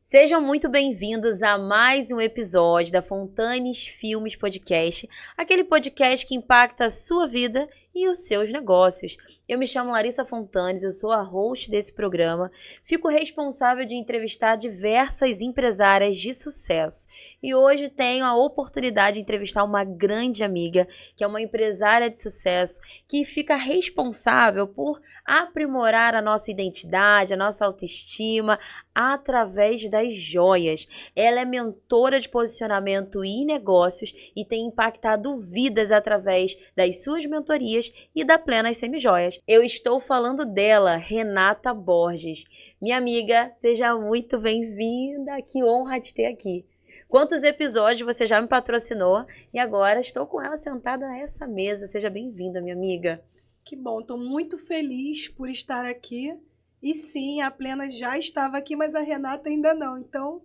Sejam muito bem-vindos a mais um episódio da Fontanes Filmes Podcast, aquele podcast que impacta a sua vida e os seus negócios. Eu me chamo Larissa Fontanes, eu sou a host desse programa, fico responsável de entrevistar diversas empresárias de sucesso. E hoje tenho a oportunidade de entrevistar uma grande amiga, que é uma empresária de sucesso, que fica responsável por aprimorar a nossa identidade, a nossa autoestima, através das joias. Ela é mentora de posicionamento e negócios e tem impactado vidas através das suas mentorias e da Plenas Semijoias. Eu estou falando dela, Renata Borges. Minha amiga, seja muito bem-vinda. Que honra te ter aqui. Quantos episódios você já me patrocinou e agora estou com ela sentada nessa mesa. Seja bem-vinda, minha amiga. Que bom, estou muito feliz por estar aqui. E sim, a Plena já estava aqui, mas a Renata ainda não. Então,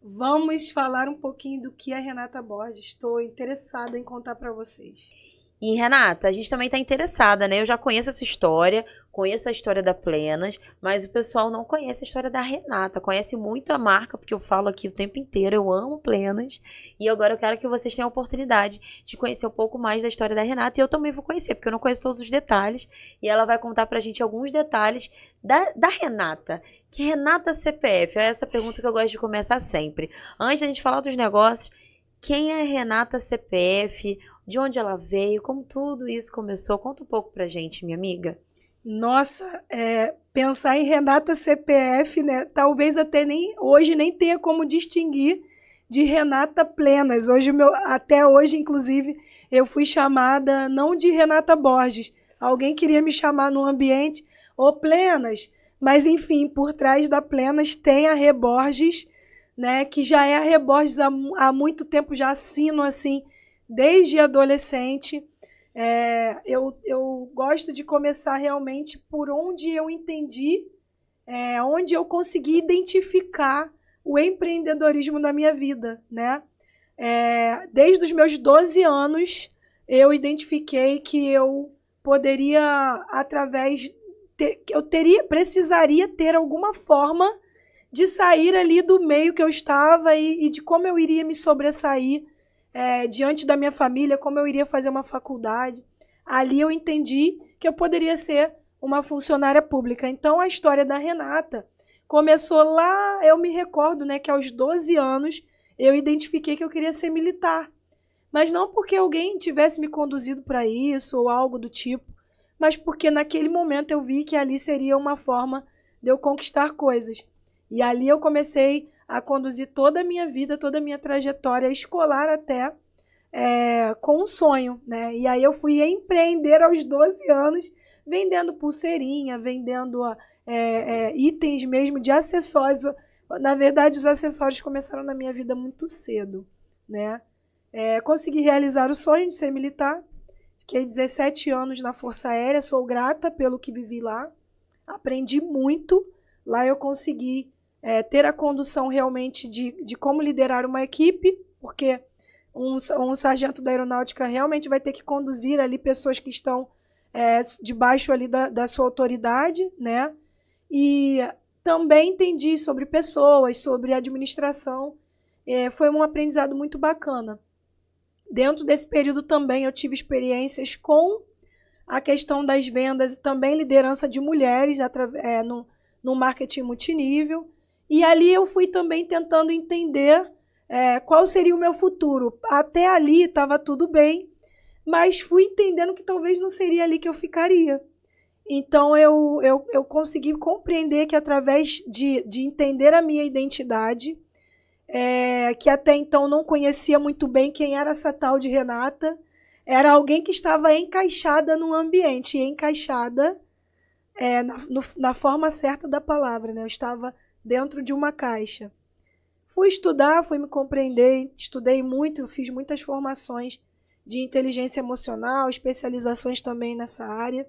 vamos falar um pouquinho do que é Renata Borges. Estou interessada em contar para vocês. E, Renata, a gente também está interessada, né? Eu já conheço essa história, conheço a história da Plenas, mas o pessoal não conhece a história da Renata. Conhece muito a marca, porque eu falo aqui o tempo inteiro, eu amo Plenas. E agora eu quero que vocês tenham a oportunidade de conhecer um pouco mais da história da Renata. E eu também vou conhecer, porque eu não conheço todos os detalhes. E ela vai contar pra gente alguns detalhes da Renata. Que Renata CPF? É essa pergunta que eu gosto de começar sempre. Antes da gente falar dos negócios, quem é Renata CPF? De onde ela veio? Como tudo isso começou? Conta um pouco pra gente, minha amiga. Nossa, pensar em Renata CPF, né? Talvez até hoje nem tenha como distinguir de Renata Plenas. Até hoje, inclusive, eu fui chamada não de Renata Borges. Alguém queria me chamar no ambiente, ô Plenas. Mas, enfim, por trás da Plenas tem a Rê Borges, né? Que já é a Rê Borges há muito tempo, já assino assim, desde adolescente. Eu gosto de começar realmente por onde eu entendi, onde eu consegui identificar o empreendedorismo da minha vida, né? Desde os meus 12 anos, eu identifiquei que eu poderia, precisaria ter alguma forma de sair ali do meio que eu estava e de como eu iria me sobressair diante da minha família, como eu iria fazer uma faculdade. Ali eu entendi que eu poderia ser uma funcionária pública. Então, a história da Renata começou lá, eu me recordo, né, que aos 12 anos eu identifiquei que eu queria ser militar. Mas não porque alguém tivesse me conduzido para isso ou algo do tipo, mas porque naquele momento eu vi que ali seria uma forma de eu conquistar coisas. E ali eu comecei a conduzir toda a minha vida, toda a minha trajetória escolar até, com um sonho, né? E aí eu fui empreender aos 12 anos, vendendo pulseirinha, vendendo itens mesmo de acessórios. Na verdade, os acessórios começaram na minha vida muito cedo, né? Consegui realizar o sonho de ser militar. Fiquei 17 anos na Força Aérea, sou grata pelo que vivi lá. Aprendi muito. Lá eu consegui ter a condução realmente de como liderar uma equipe, porque um sargento da aeronáutica realmente vai ter que conduzir ali pessoas que estão debaixo ali da sua autoridade, né? E também entendi sobre pessoas, sobre administração. Foi um aprendizado muito bacana. Dentro desse período também eu tive experiências com a questão das vendas e também liderança de mulheres no marketing multinível. E ali eu fui também tentando entender qual seria o meu futuro. Até ali estava tudo bem, mas fui entendendo que talvez não seria ali que eu ficaria. Então eu consegui compreender que através de entender a minha identidade, que até então não conhecia muito bem quem era essa tal de Renata, era alguém que estava encaixada no ambiente, encaixada na forma certa da palavra, né? Eu estava dentro de uma caixa. Fui estudar, fui me compreender, estudei muito, fiz muitas formações de inteligência emocional, especializações também nessa área.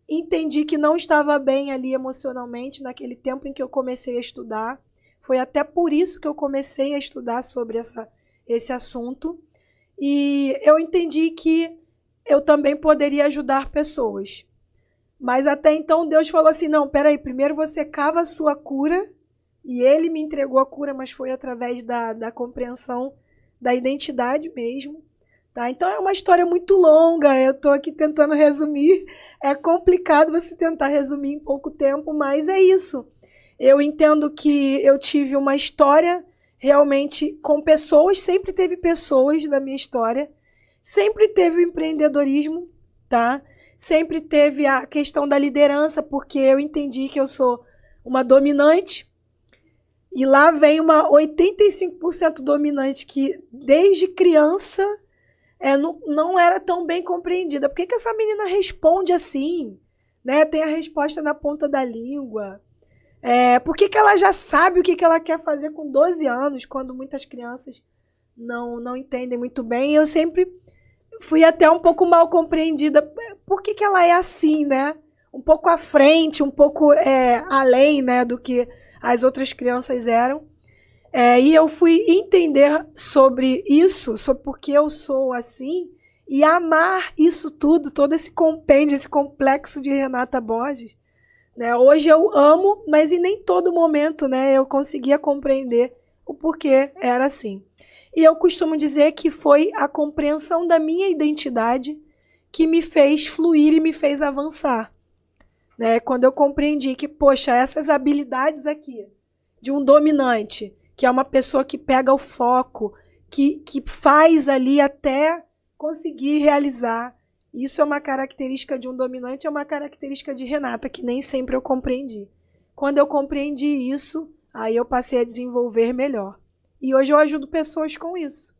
Entendi que não estava bem ali emocionalmente naquele tempo em que eu comecei a estudar. Foi até por isso que eu comecei a estudar sobre esse assunto. E eu entendi que eu também poderia ajudar pessoas. Mas até então Deus falou assim, não, peraí, primeiro você cava a sua cura E ele me entregou a cura, mas foi através da compreensão da identidade mesmo. Tá? Então é uma história muito longa, eu estou aqui tentando resumir. É complicado você tentar resumir em pouco tempo, mas é isso. Eu entendo que eu tive uma história realmente com pessoas, sempre teve pessoas na minha história, sempre teve o empreendedorismo, tá? Sempre teve a questão da liderança, porque eu entendi que eu sou uma dominante, e lá vem uma 85% dominante que desde criança não era tão bem compreendida. Por que essa menina responde assim? Né? Tem a resposta na ponta da língua. Por que ela já sabe o que ela quer fazer com 12 anos, quando muitas crianças não entendem muito bem? Eu sempre fui até um pouco mal compreendida. Por que ela é assim, né? Um pouco à frente, um pouco além, né, do que as outras crianças eram. E eu fui entender sobre isso, sobre por que eu sou assim, e amar isso tudo, todo esse compêndio, esse complexo de Renata Borges. Né? Hoje eu amo, mas em nem todo momento, né, eu conseguia compreender o porquê era assim. E eu costumo dizer que foi a compreensão da minha identidade que me fez fluir e me fez avançar. Né? Quando eu compreendi que, poxa, essas habilidades aqui, de um dominante, que é uma pessoa que pega o foco, que faz ali até conseguir realizar. Isso é uma característica de um dominante, é uma característica de Renata, que nem sempre eu compreendi. Quando eu compreendi isso, aí eu passei a desenvolver melhor. E hoje eu ajudo pessoas com isso.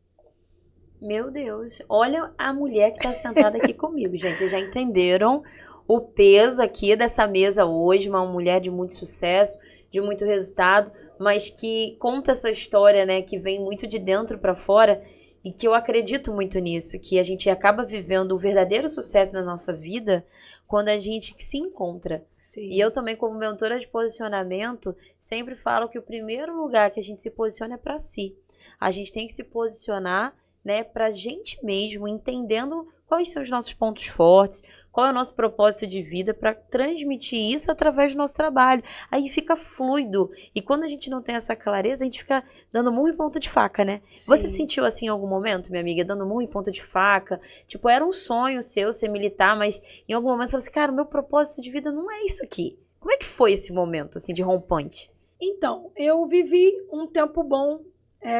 Meu Deus, olha a mulher que está sentada aqui comigo, gente. Vocês já entenderam o peso aqui dessa mesa hoje, uma mulher de muito sucesso, de muito resultado, mas que conta essa história, né, que vem muito de dentro para fora, e que eu acredito muito nisso, que a gente acaba vivendo o verdadeiro sucesso na nossa vida quando a gente se encontra. Sim. E eu também, como mentora de posicionamento, sempre falo que o primeiro lugar que a gente se posiciona é para si. A gente tem que se posicionar, né, para a gente mesmo, entendendo quais são os nossos pontos fortes, qual é o nosso propósito de vida, para transmitir isso através do nosso trabalho. Aí fica fluido. E quando a gente não tem essa clareza, a gente fica dando murro em ponta de faca, né? Sim. Você se sentiu assim em algum momento, minha amiga, dando murro em ponta de faca? Tipo, era um sonho seu ser militar, mas em algum momento você falou assim, cara, o meu propósito de vida não é isso aqui. Como é que foi esse momento, assim, de rompante? Então, eu vivi um tempo bom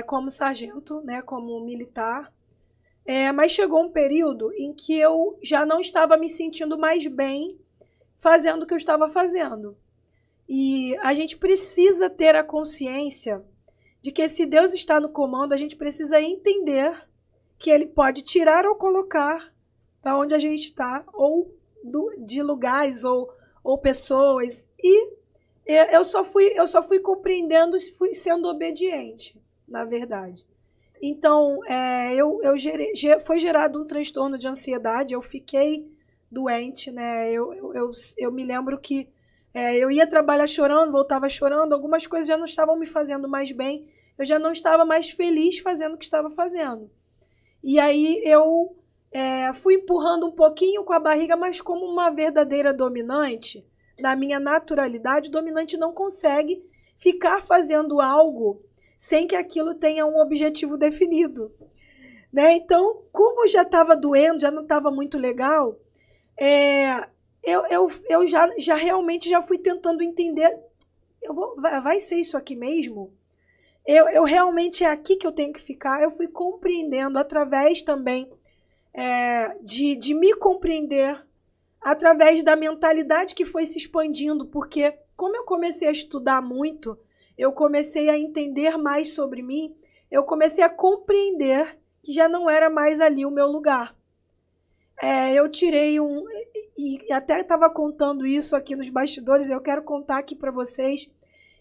como sargento, né, como militar, mas chegou um período em que eu já não estava me sentindo mais bem fazendo o que eu estava fazendo. E a gente precisa ter a consciência de que se Deus está no comando, a gente precisa entender que Ele pode tirar ou colocar da onde a gente está, ou de lugares ou pessoas. E eu só fui compreendendo e fui sendo obediente, na verdade. Então, foi gerado um transtorno de ansiedade, eu fiquei doente, né? Eu me lembro que eu ia trabalhar chorando, voltava chorando, algumas coisas já não estavam me fazendo mais bem, eu já não estava mais feliz fazendo o que estava fazendo. E aí eu fui empurrando um pouquinho com a barriga, mas como uma verdadeira dominante, na minha naturalidade, o dominante não consegue ficar fazendo algo sem que aquilo tenha um objetivo definido. Né? Então, como já estava doendo, já não estava muito legal, eu já realmente já fui tentando entender, vai ser isso aqui mesmo? Eu realmente é aqui que eu tenho que ficar? Eu fui compreendendo através também de me compreender, através da mentalidade que foi se expandindo, porque como eu comecei a estudar muito, eu comecei a entender mais sobre mim, eu comecei a compreender que já não era mais ali o meu lugar. Eu tirei e até estava contando isso aqui nos bastidores, eu quero contar aqui para vocês,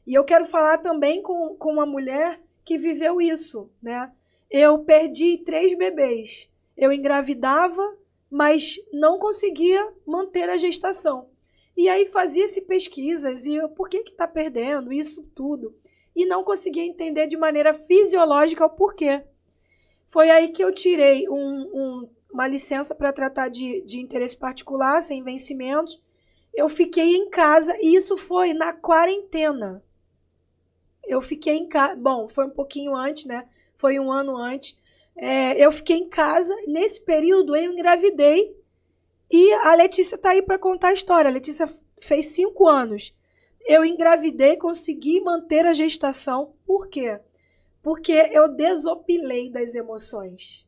e eu quero falar também com uma mulher que viveu isso, né? Eu perdi 3 bebês, eu engravidava, mas não conseguia manter a gestação. E aí fazia-se pesquisas, e por que está perdendo isso tudo? E não conseguia entender de maneira fisiológica o porquê. Foi aí que eu tirei uma licença para tratar de interesse particular, sem vencimentos. Eu fiquei em casa, e isso foi na quarentena. eu fiquei em casa. Bom, foi um pouquinho antes, né? Foi um ano antes. Eu fiquei em casa. Nesse período, eu engravidei. E a Letícia tá aí para contar a história. A Letícia fez 5 anos. Eu engravidei, consegui manter a gestação. Por quê? Porque eu desopilei das emoções,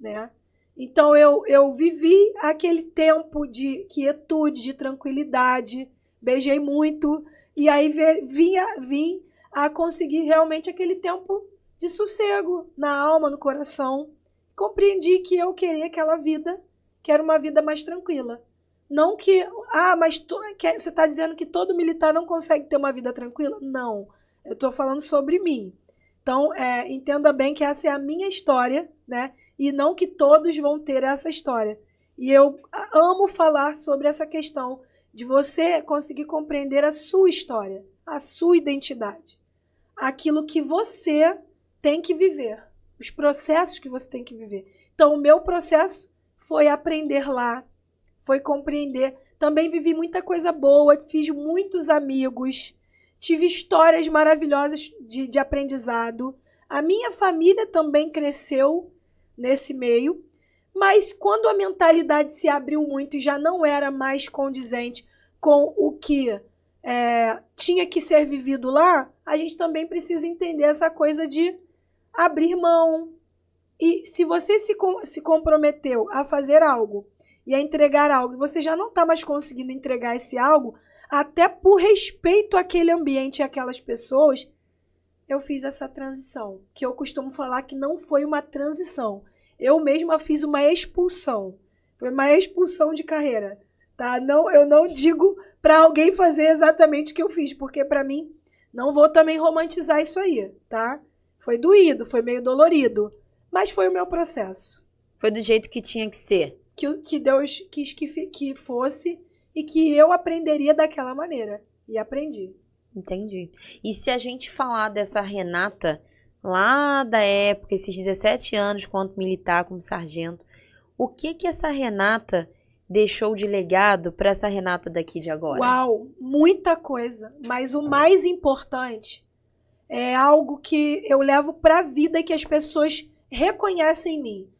né? Então, eu vivi aquele tempo de quietude, de tranquilidade, beijei muito, e aí vim a conseguir realmente aquele tempo de sossego na alma, no coração. Compreendi que eu queria aquela vida, que era uma vida mais tranquila. Não que, mas você está dizendo que todo militar não consegue ter uma vida tranquila? Não, eu estou falando sobre mim. Então, entenda bem que essa é a minha história, né? E não que todos vão ter essa história. E eu amo falar sobre essa questão de você conseguir compreender a sua história, a sua identidade. Aquilo que você tem que viver, os processos que você tem que viver. Então, o meu processo foi aprender lá, foi compreender. Também vivi muita coisa boa, fiz muitos amigos, tive histórias maravilhosas de aprendizado. A minha família também cresceu nesse meio, mas quando a mentalidade se abriu muito e já não era mais condizente com o que tinha que ser vivido lá, a gente também precisa entender essa coisa de abrir mão. E se você se comprometeu a fazer algo e a entregar algo, e você já não está mais conseguindo entregar esse algo, até por respeito àquele ambiente e àquelas pessoas, eu fiz essa transição, que eu costumo falar que não foi uma transição. Eu mesma fiz uma expulsão. Foi uma expulsão de carreira. Tá? Não, eu não digo para alguém fazer exatamente o que eu fiz, porque para mim, não vou também romantizar isso aí, tá? Foi doído, foi meio dolorido, mas foi o meu processo. Foi do jeito que tinha que ser. Que Deus quis que fosse e que eu aprenderia daquela maneira. E aprendi. Entendi. E se a gente falar dessa Renata, lá da época, esses 17 anos, quanto militar, como sargento, o que essa Renata deixou de legado para essa Renata daqui de agora? Uau, muita coisa. Mas o mais importante é algo que eu levo para a vida e que as pessoas reconhecem em mim.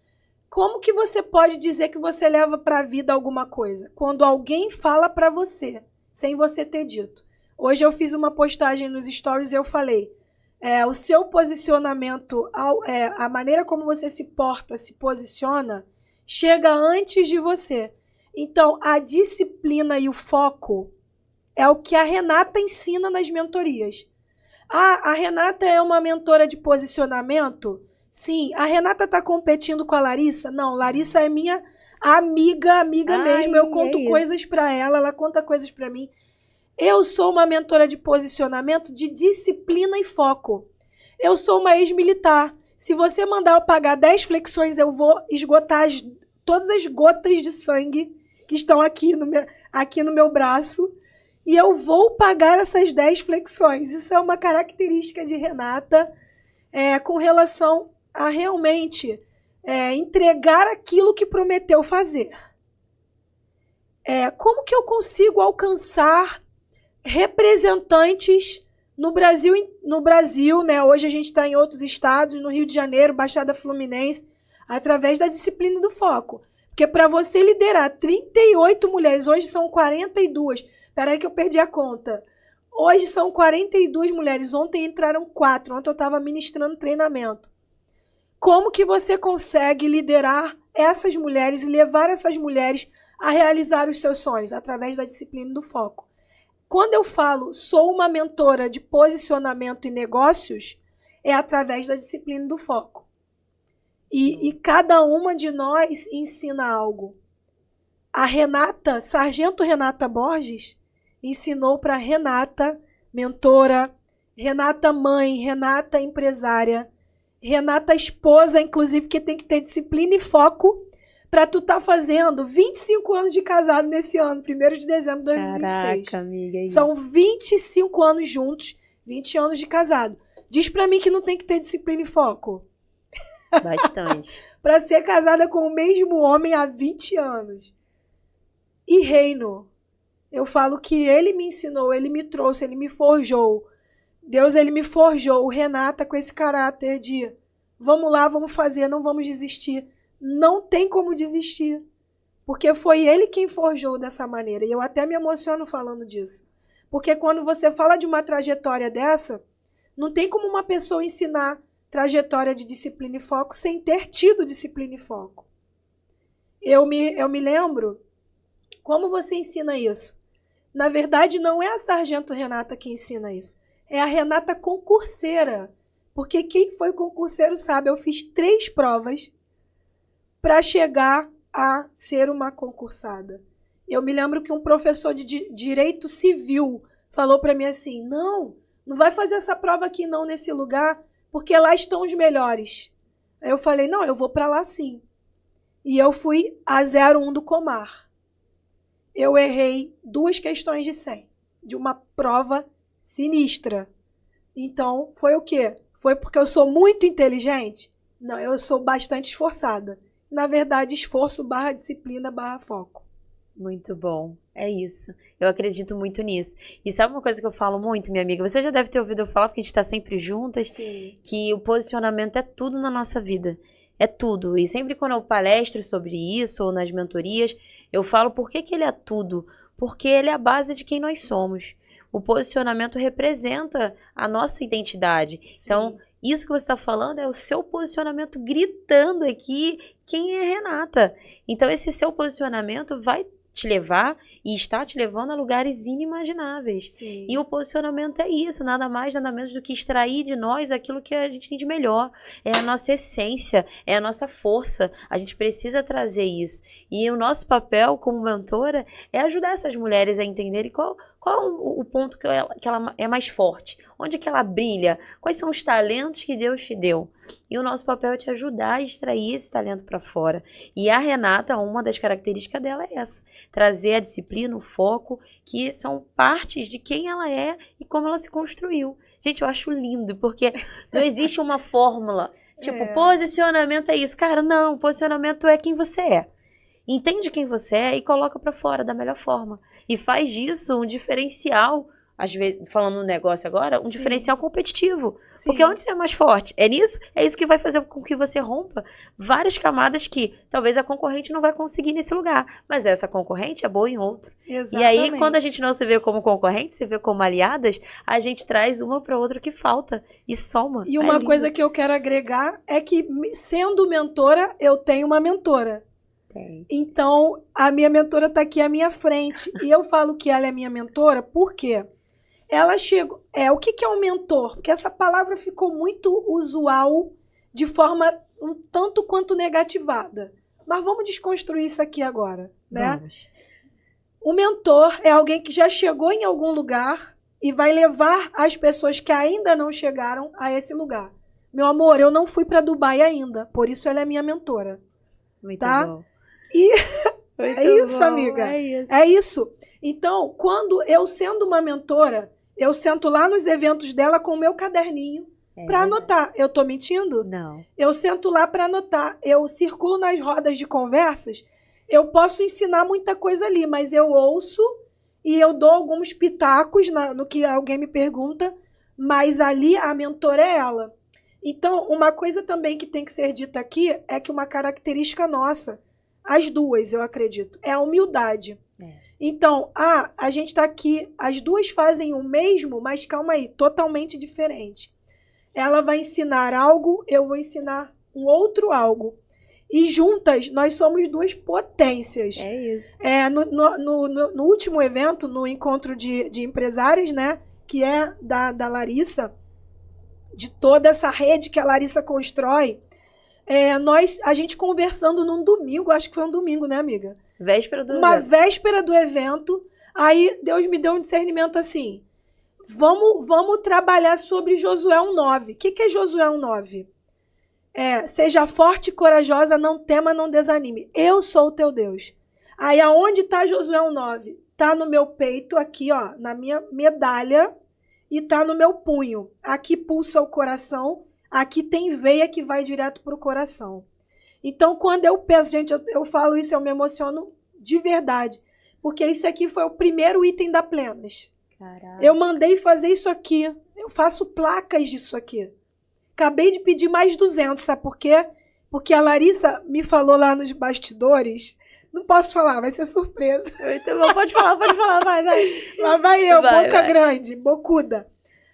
Como que você pode dizer que você leva para a vida alguma coisa? Quando alguém fala para você, sem você ter dito. Hoje eu fiz uma postagem nos stories e eu falei, o seu posicionamento, a maneira como você se porta, se posiciona, chega antes de você. Então, a disciplina e o foco é o que a Renata ensina nas mentorias. A Renata é uma mentora de posicionamento? Sim. A Renata está competindo com a Larissa? Não, Larissa é minha amiga mesmo. Eu conto coisas para ela, ela conta coisas para mim. Eu sou uma mentora de posicionamento, de disciplina e foco. Eu sou uma ex-militar. Se você mandar eu pagar 10 flexões, eu vou esgotar todas as gotas de sangue que estão aqui no meu braço. E eu vou pagar essas 10 flexões. Isso é uma característica de Renata com relação a realmente entregar aquilo que prometeu fazer. Como que eu consigo alcançar representantes no Brasil, né? Hoje a gente está em outros estados, no Rio de Janeiro, Baixada Fluminense, através da disciplina e do foco. Porque para você liderar 38 mulheres, hoje são 42, peraí que eu perdi a conta. Hoje são 42 mulheres, ontem entraram 4, ontem eu estava ministrando treinamento. Como que você consegue liderar essas mulheres e levar essas mulheres a realizar os seus sonhos? Através da disciplina e do foco. Quando eu falo sou uma mentora de posicionamento e negócios, é através da disciplina e do foco. E cada uma de nós ensina algo. A Renata, Sargento Renata Borges, ensinou para Renata, mentora, Renata mãe, Renata empresária, Renata esposa, inclusive, que tem que ter disciplina e foco para tu tá fazendo 25 anos de casado nesse ano, 1º de dezembro de 2026. Caraca, amiga, isso. São 25 anos juntos, 20 anos de casado. Diz para mim que não tem que ter disciplina e foco. Bastante. Para ser casada com o mesmo homem há 20 anos. E reino. Eu falo que ele me ensinou, ele me trouxe, ele me forjou Deus, ele me forjou, o Renata, com esse caráter de vamos lá, vamos fazer, não vamos desistir. Não tem como desistir. Porque foi ele quem forjou dessa maneira. E eu até me emociono falando disso. Porque quando você fala de uma trajetória dessa, não tem como uma pessoa ensinar trajetória de disciplina e foco sem ter tido disciplina e foco. Eu me lembro, como você ensina isso? Na verdade, não é a Sargento Renata que ensina isso. É a Renata concurseira. Porque quem foi concurseiro sabe, eu fiz 3 provas para chegar a ser uma concursada. Eu me lembro que um professor de direito civil falou para mim assim, não vai fazer essa prova aqui não nesse lugar, porque lá estão os melhores. Aí eu falei, não, eu vou para lá sim. E eu fui a 01 do Comar. Eu errei 2 questões de 100, de uma prova sinistra. Então, foi o quê? Foi porque eu sou muito inteligente? Não, eu sou bastante esforçada. Na verdade, esforço / disciplina / foco. Muito bom. É isso. Eu acredito muito nisso. E sabe uma coisa que eu falo muito, minha amiga? Você já deve ter ouvido eu falar, porque a gente está sempre juntas, Sim. que o posicionamento é tudo na nossa vida. É tudo. E sempre quando eu palestro sobre isso, ou nas mentorias, eu falo por que ele é tudo. Porque ele é a base de quem nós somos. O posicionamento representa a nossa identidade. Sim. Então, isso que você está falando é o seu posicionamento gritando aqui quem é Renata. Então, esse seu posicionamento vai te levar e está te levando a lugares inimagináveis. Sim. E o posicionamento é isso, nada mais, nada menos do que extrair de nós aquilo que a gente tem de melhor. É a nossa essência, é a nossa força. A gente precisa trazer isso. E o nosso papel como mentora é ajudar essas mulheres a entenderem qual o ponto que ela é mais forte, onde que ela brilha, quais são os talentos que Deus te deu. E o nosso papel é te ajudar a extrair esse talento para fora. E a Renata, uma das características dela é essa, trazer a disciplina, o foco, que são partes de quem ela é e como ela se construiu. Gente, eu acho lindo, porque não existe uma fórmula, tipo, posicionamento é isso. Cara, não, posicionamento é quem você é. Entende quem você é e coloca para fora da melhor forma. E faz disso um diferencial, às vezes, falando no negócio agora, Sim. diferencial competitivo. Sim. Porque onde você é mais forte? É nisso? É isso que vai fazer com que você rompa várias camadas que talvez a concorrente não vai conseguir nesse lugar. Mas essa concorrente é boa em outro. Exatamente. E aí, quando a gente não se vê como concorrente, se vê como aliadas, a gente traz uma para outra que falta e soma. E uma coisa que eu quero agregar é que, sendo mentora, eu tenho uma mentora. Então, a minha mentora está aqui à minha frente. E eu falo que ela é minha mentora porque ela chegou... o que é um mentor? Porque essa palavra ficou muito usual de forma um tanto quanto negativada. Mas vamos desconstruir isso aqui agora, né? Vamos. O mentor é alguém que já chegou em algum lugar e vai levar as pessoas que ainda não chegaram a esse lugar. Meu amor, eu não fui para Dubai ainda, por isso ela é minha mentora. Muito tá? bom. E Muito é isso, bom, amiga. é isso. É isso. Então, quando eu sendo uma mentora, eu sento lá nos eventos dela com o meu caderninho para anotar. Eu tô mentindo? Não. Eu sento lá para anotar. Eu circulo nas rodas de conversas. Eu posso ensinar muita coisa ali, mas eu ouço e eu dou alguns pitacos no que alguém me pergunta, mas ali a mentora é ela. Então, uma coisa também que tem que ser dita aqui é que uma característica nossa, as duas, eu acredito, é a humildade. Então, a gente está aqui, as duas fazem o mesmo, mas calma aí, totalmente diferente. Ela vai ensinar algo, eu vou ensinar um outro algo. E juntas, nós somos 2 potências. É isso. No último evento, no encontro de empresários, né, que é da Larissa, de toda essa rede que a Larissa constrói, a gente conversando num domingo, acho que foi um domingo, né, amiga? Véspera do evento. Aí Deus me deu um discernimento assim, vamos trabalhar sobre Josué 1:9. O que é Josué 1:9? Seja forte e corajosa, não tema, não desanime. Eu sou o teu Deus. Aí aonde está Josué 1:9? Está no meu peito, aqui, ó, na minha medalha, e está no meu punho. Aqui pulsa o coração, aqui tem veia que vai direto para o coração. Então, quando eu penso, gente, eu falo isso, eu me emociono de verdade. Porque isso aqui foi o primeiro item da Plenas. Caraca. Eu mandei fazer isso aqui Eu faço placas disso aqui. Acabei de pedir mais 200, sabe por quê? Porque a Larissa me falou lá nos bastidores. Não posso falar, vai ser surpresa. Então, pode falar, vai. Lá vai eu, Vai. grande, bocuda.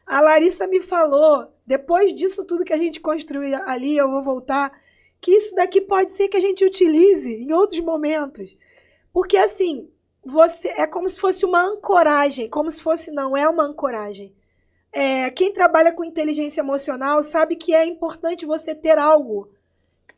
A Larissa me falou, depois disso tudo que a gente construiu ali, eu vou voltar, que isso daqui pode ser que a gente utilize em outros momentos. Porque assim, você é como se fosse uma ancoragem, como se fosse, não é uma ancoragem. Quem trabalha com inteligência emocional sabe que é importante você ter algo.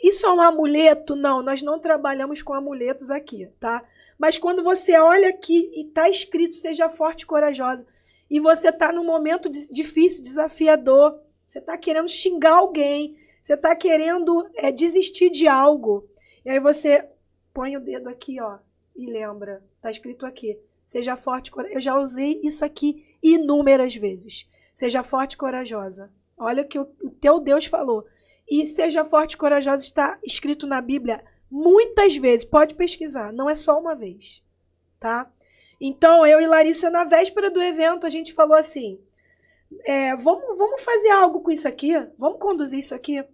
Isso é um amuleto? Não, nós não trabalhamos com amuletos aqui, tá? Mas quando você olha aqui e tá escrito seja forte e corajosa, e você tá num momento difícil, desafiador, você tá querendo xingar alguém, você tá querendo desistir de algo, e aí você põe o dedo aqui, ó, e lembra, tá escrito aqui, seja forte e corajosa. Eu já usei isso aqui inúmeras vezes. Seja forte e corajosa. Olha o que o teu Deus falou. E seja forte e corajosa está escrito na Bíblia muitas vezes. Pode pesquisar, não é só uma vez, tá? Então, eu e Larissa, na véspera do evento, a gente falou assim, vamos fazer algo com isso aqui? Vamos conduzir isso aqui?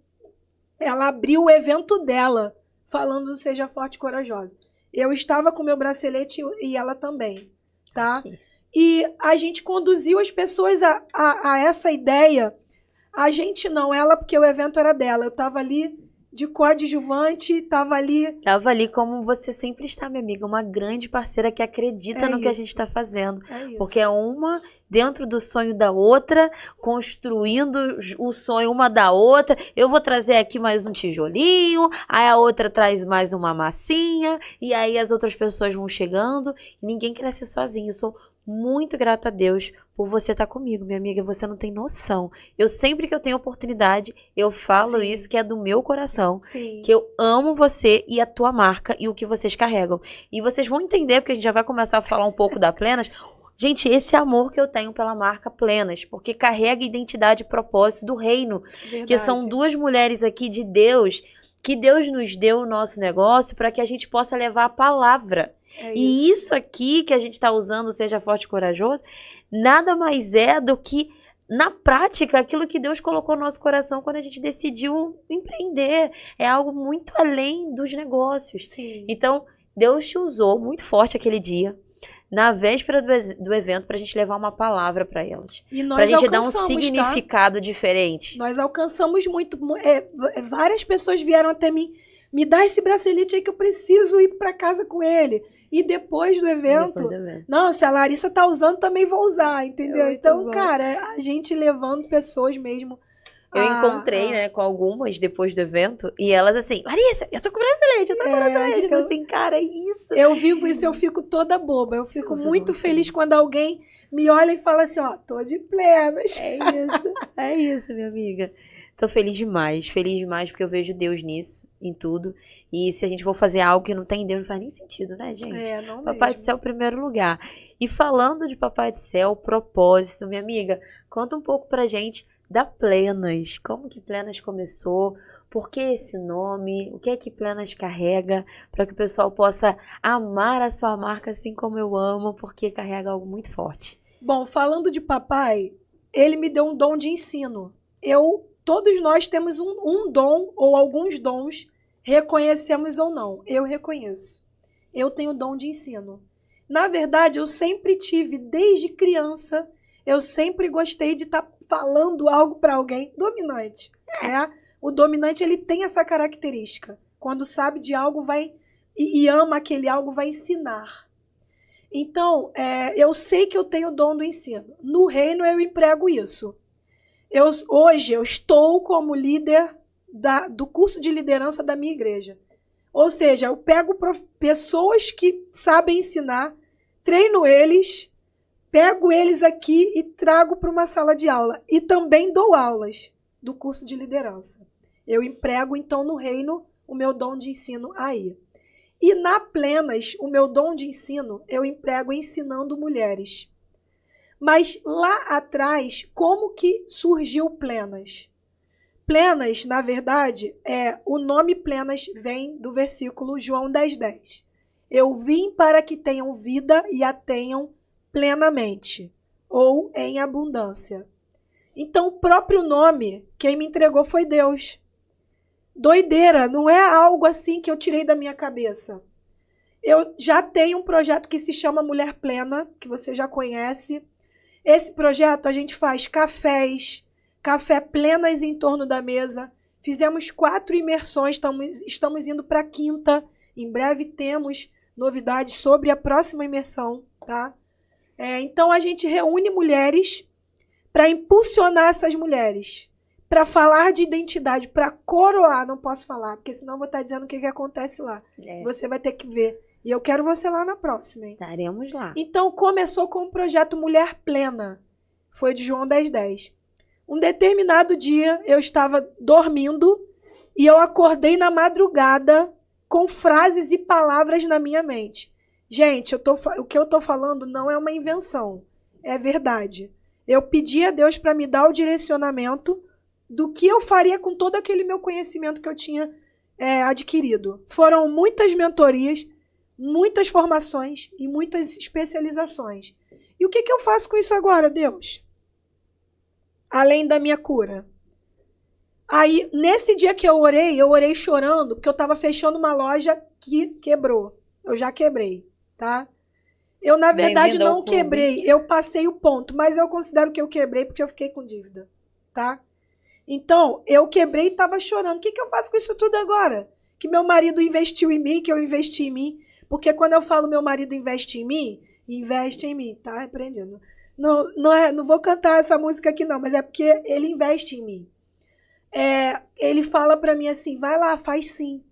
Ela abriu o evento dela, falando seja forte e corajosa. Eu estava com meu bracelete e ela também, tá? Okay. E a gente conduziu as pessoas a essa ideia. A gente não, ela, porque o evento era dela. Eu estava ali de coadjuvante, estava ali... Tava ali como você sempre está, minha amiga. Uma grande parceira que acredita no que a gente está fazendo. Porque é uma dentro do sonho da outra, construindo o sonho uma da outra. Eu vou trazer aqui mais um tijolinho, aí a outra traz mais uma massinha, e aí as outras pessoas vão chegando. E ninguém cresce sozinho. Eu sou muito grata a Deus por você estar comigo, minha amiga. Você não tem noção. Eu sempre que eu tenho oportunidade, eu falo Sim. isso que é do meu coração. Sim. Que eu amo você e a tua marca e o que vocês carregam. E vocês vão entender, porque a gente já vai começar a falar um pouco da Plenas. Gente, esse amor que eu tenho pela marca Plenas, porque carrega identidade e propósito do reino. Verdade. Que são duas mulheres aqui de Deus, que Deus nos deu o nosso negócio para que a gente possa levar a palavra. E isso aqui que a gente está usando, seja forte e corajoso, nada mais é do que, na prática, aquilo que Deus colocou no nosso coração quando a gente decidiu empreender. É algo muito além dos negócios. Sim. Então, Deus te usou muito forte aquele dia, na véspera do evento, para a gente levar uma palavra para elas. E nós pra gente dar um significado tá? diferente. Nós alcançamos muito. Várias pessoas vieram até mim, me dá esse bracelete aí que eu preciso ir para casa com ele. E depois do evento, não, se a Larissa tá usando, também vou usar, entendeu? Então, bom. Cara, a gente levando pessoas mesmo. Eu encontrei, né, com algumas depois do evento, e elas assim, Larissa, eu tô com bracelete, eu tô com bracelete. Eu assim, cara, é isso. Eu vivo isso, eu fico toda boba. Eu fico muito feliz quando alguém me olha e fala assim, ó, tô de Plenas. É isso, minha amiga. Tô feliz demais porque eu vejo Deus nisso, em tudo. E se a gente for fazer algo que não tem Deus, não faz nem sentido, né, gente? Não Papai mesmo. do Céu, primeiro lugar. E falando de Papai do Céu, propósito, minha amiga, conta um pouco pra gente da Plenas. Como que Plenas começou? Por que esse nome? O que é que Plenas carrega? Para que o pessoal possa amar a sua marca assim como eu amo, porque carrega algo muito forte. Bom, falando de papai, ele me deu um dom de ensino. Todos nós temos um dom ou alguns dons, reconhecemos ou não. Eu reconheço. Eu tenho dom de ensino. Na verdade, eu sempre tive, desde criança, eu sempre gostei de estar falando algo para alguém dominante. Né? O dominante, ele tem essa característica. Quando sabe de algo e ama aquele algo, vai ensinar. Então, eu sei que eu tenho o dom do ensino. No reino, eu emprego isso. Hoje eu estou como líder do curso de liderança da minha igreja. Ou seja, eu pego pessoas que sabem ensinar, treino eles, pego eles aqui e trago para uma sala de aula. E também dou aulas do curso de liderança. Eu emprego, então, no reino, o meu dom de ensino aí. E na Plenas, o meu dom de ensino, eu emprego ensinando mulheres. Mas lá atrás, como que surgiu Plenas? Plenas, na verdade, o nome Plenas vem do versículo João 10:10. Eu vim para que tenham vida e a tenham plenamente, ou em abundância. Então, o próprio nome, quem me entregou foi Deus. Doideira, não é algo assim que eu tirei da minha cabeça. Eu já tenho um projeto que se chama Mulher Plena, que você já conhece. Esse projeto a gente faz café plenas em torno da mesa. Fizemos 4 imersões, estamos indo para a 5ª. Em breve temos novidades sobre a próxima imersão, tá? Então a gente reúne mulheres para impulsionar essas mulheres, para falar de identidade, para coroar. Não posso falar, porque senão eu vou estar dizendo o que acontece lá. Você vai ter que ver. E eu quero você lá na próxima. Hein? Estaremos lá. Então começou com o projeto Mulher Plena. Foi de João 10:10. Um determinado dia eu estava dormindo e eu acordei na madrugada com frases e palavras na minha mente. Gente, o que eu estou falando não é uma invenção, é verdade. Eu pedi a Deus para me dar o direcionamento do que eu faria com todo aquele meu conhecimento que eu tinha adquirido. Foram muitas mentorias, muitas formações e muitas especializações. E o que eu faço com isso agora, Deus? Além da minha cura. Aí, nesse dia que eu orei chorando, porque eu estava fechando uma loja que quebrou. Eu já quebrei, tá? Eu, na verdade, não quebrei. Eu passei o ponto, mas eu considero que eu quebrei porque eu fiquei com dívida, tá? Então, eu quebrei e estava chorando. O que eu faço com isso tudo agora? Que meu marido investiu em mim, que eu investi em mim. Porque quando eu falo meu marido investe em mim, tá? Repreendendo. Não vou cantar essa música aqui não, mas é porque ele investe em mim. Ele fala pra mim assim, vai lá, faz sim.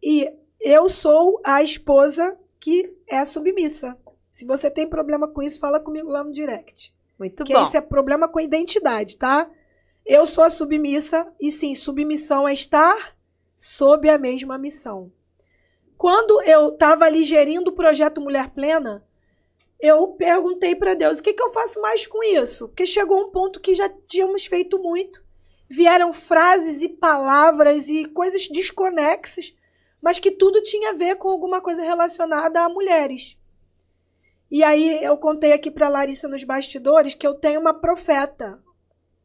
E eu sou a esposa que é submissa. Se você tem problema com isso, fala comigo lá no direct. Muito bom. Porque isso é problema com identidade, tá? Eu sou a submissa e sim, submissão é estar sob a mesma missão. Quando eu estava ali gerindo o projeto Mulher Plena, eu perguntei para Deus, o que eu faço mais com isso? Porque chegou um ponto que já tínhamos feito muito. Vieram frases e palavras e coisas desconexas, mas que tudo tinha a ver com alguma coisa relacionada a mulheres. E aí eu contei aqui para Larissa nos bastidores que eu tenho uma profeta.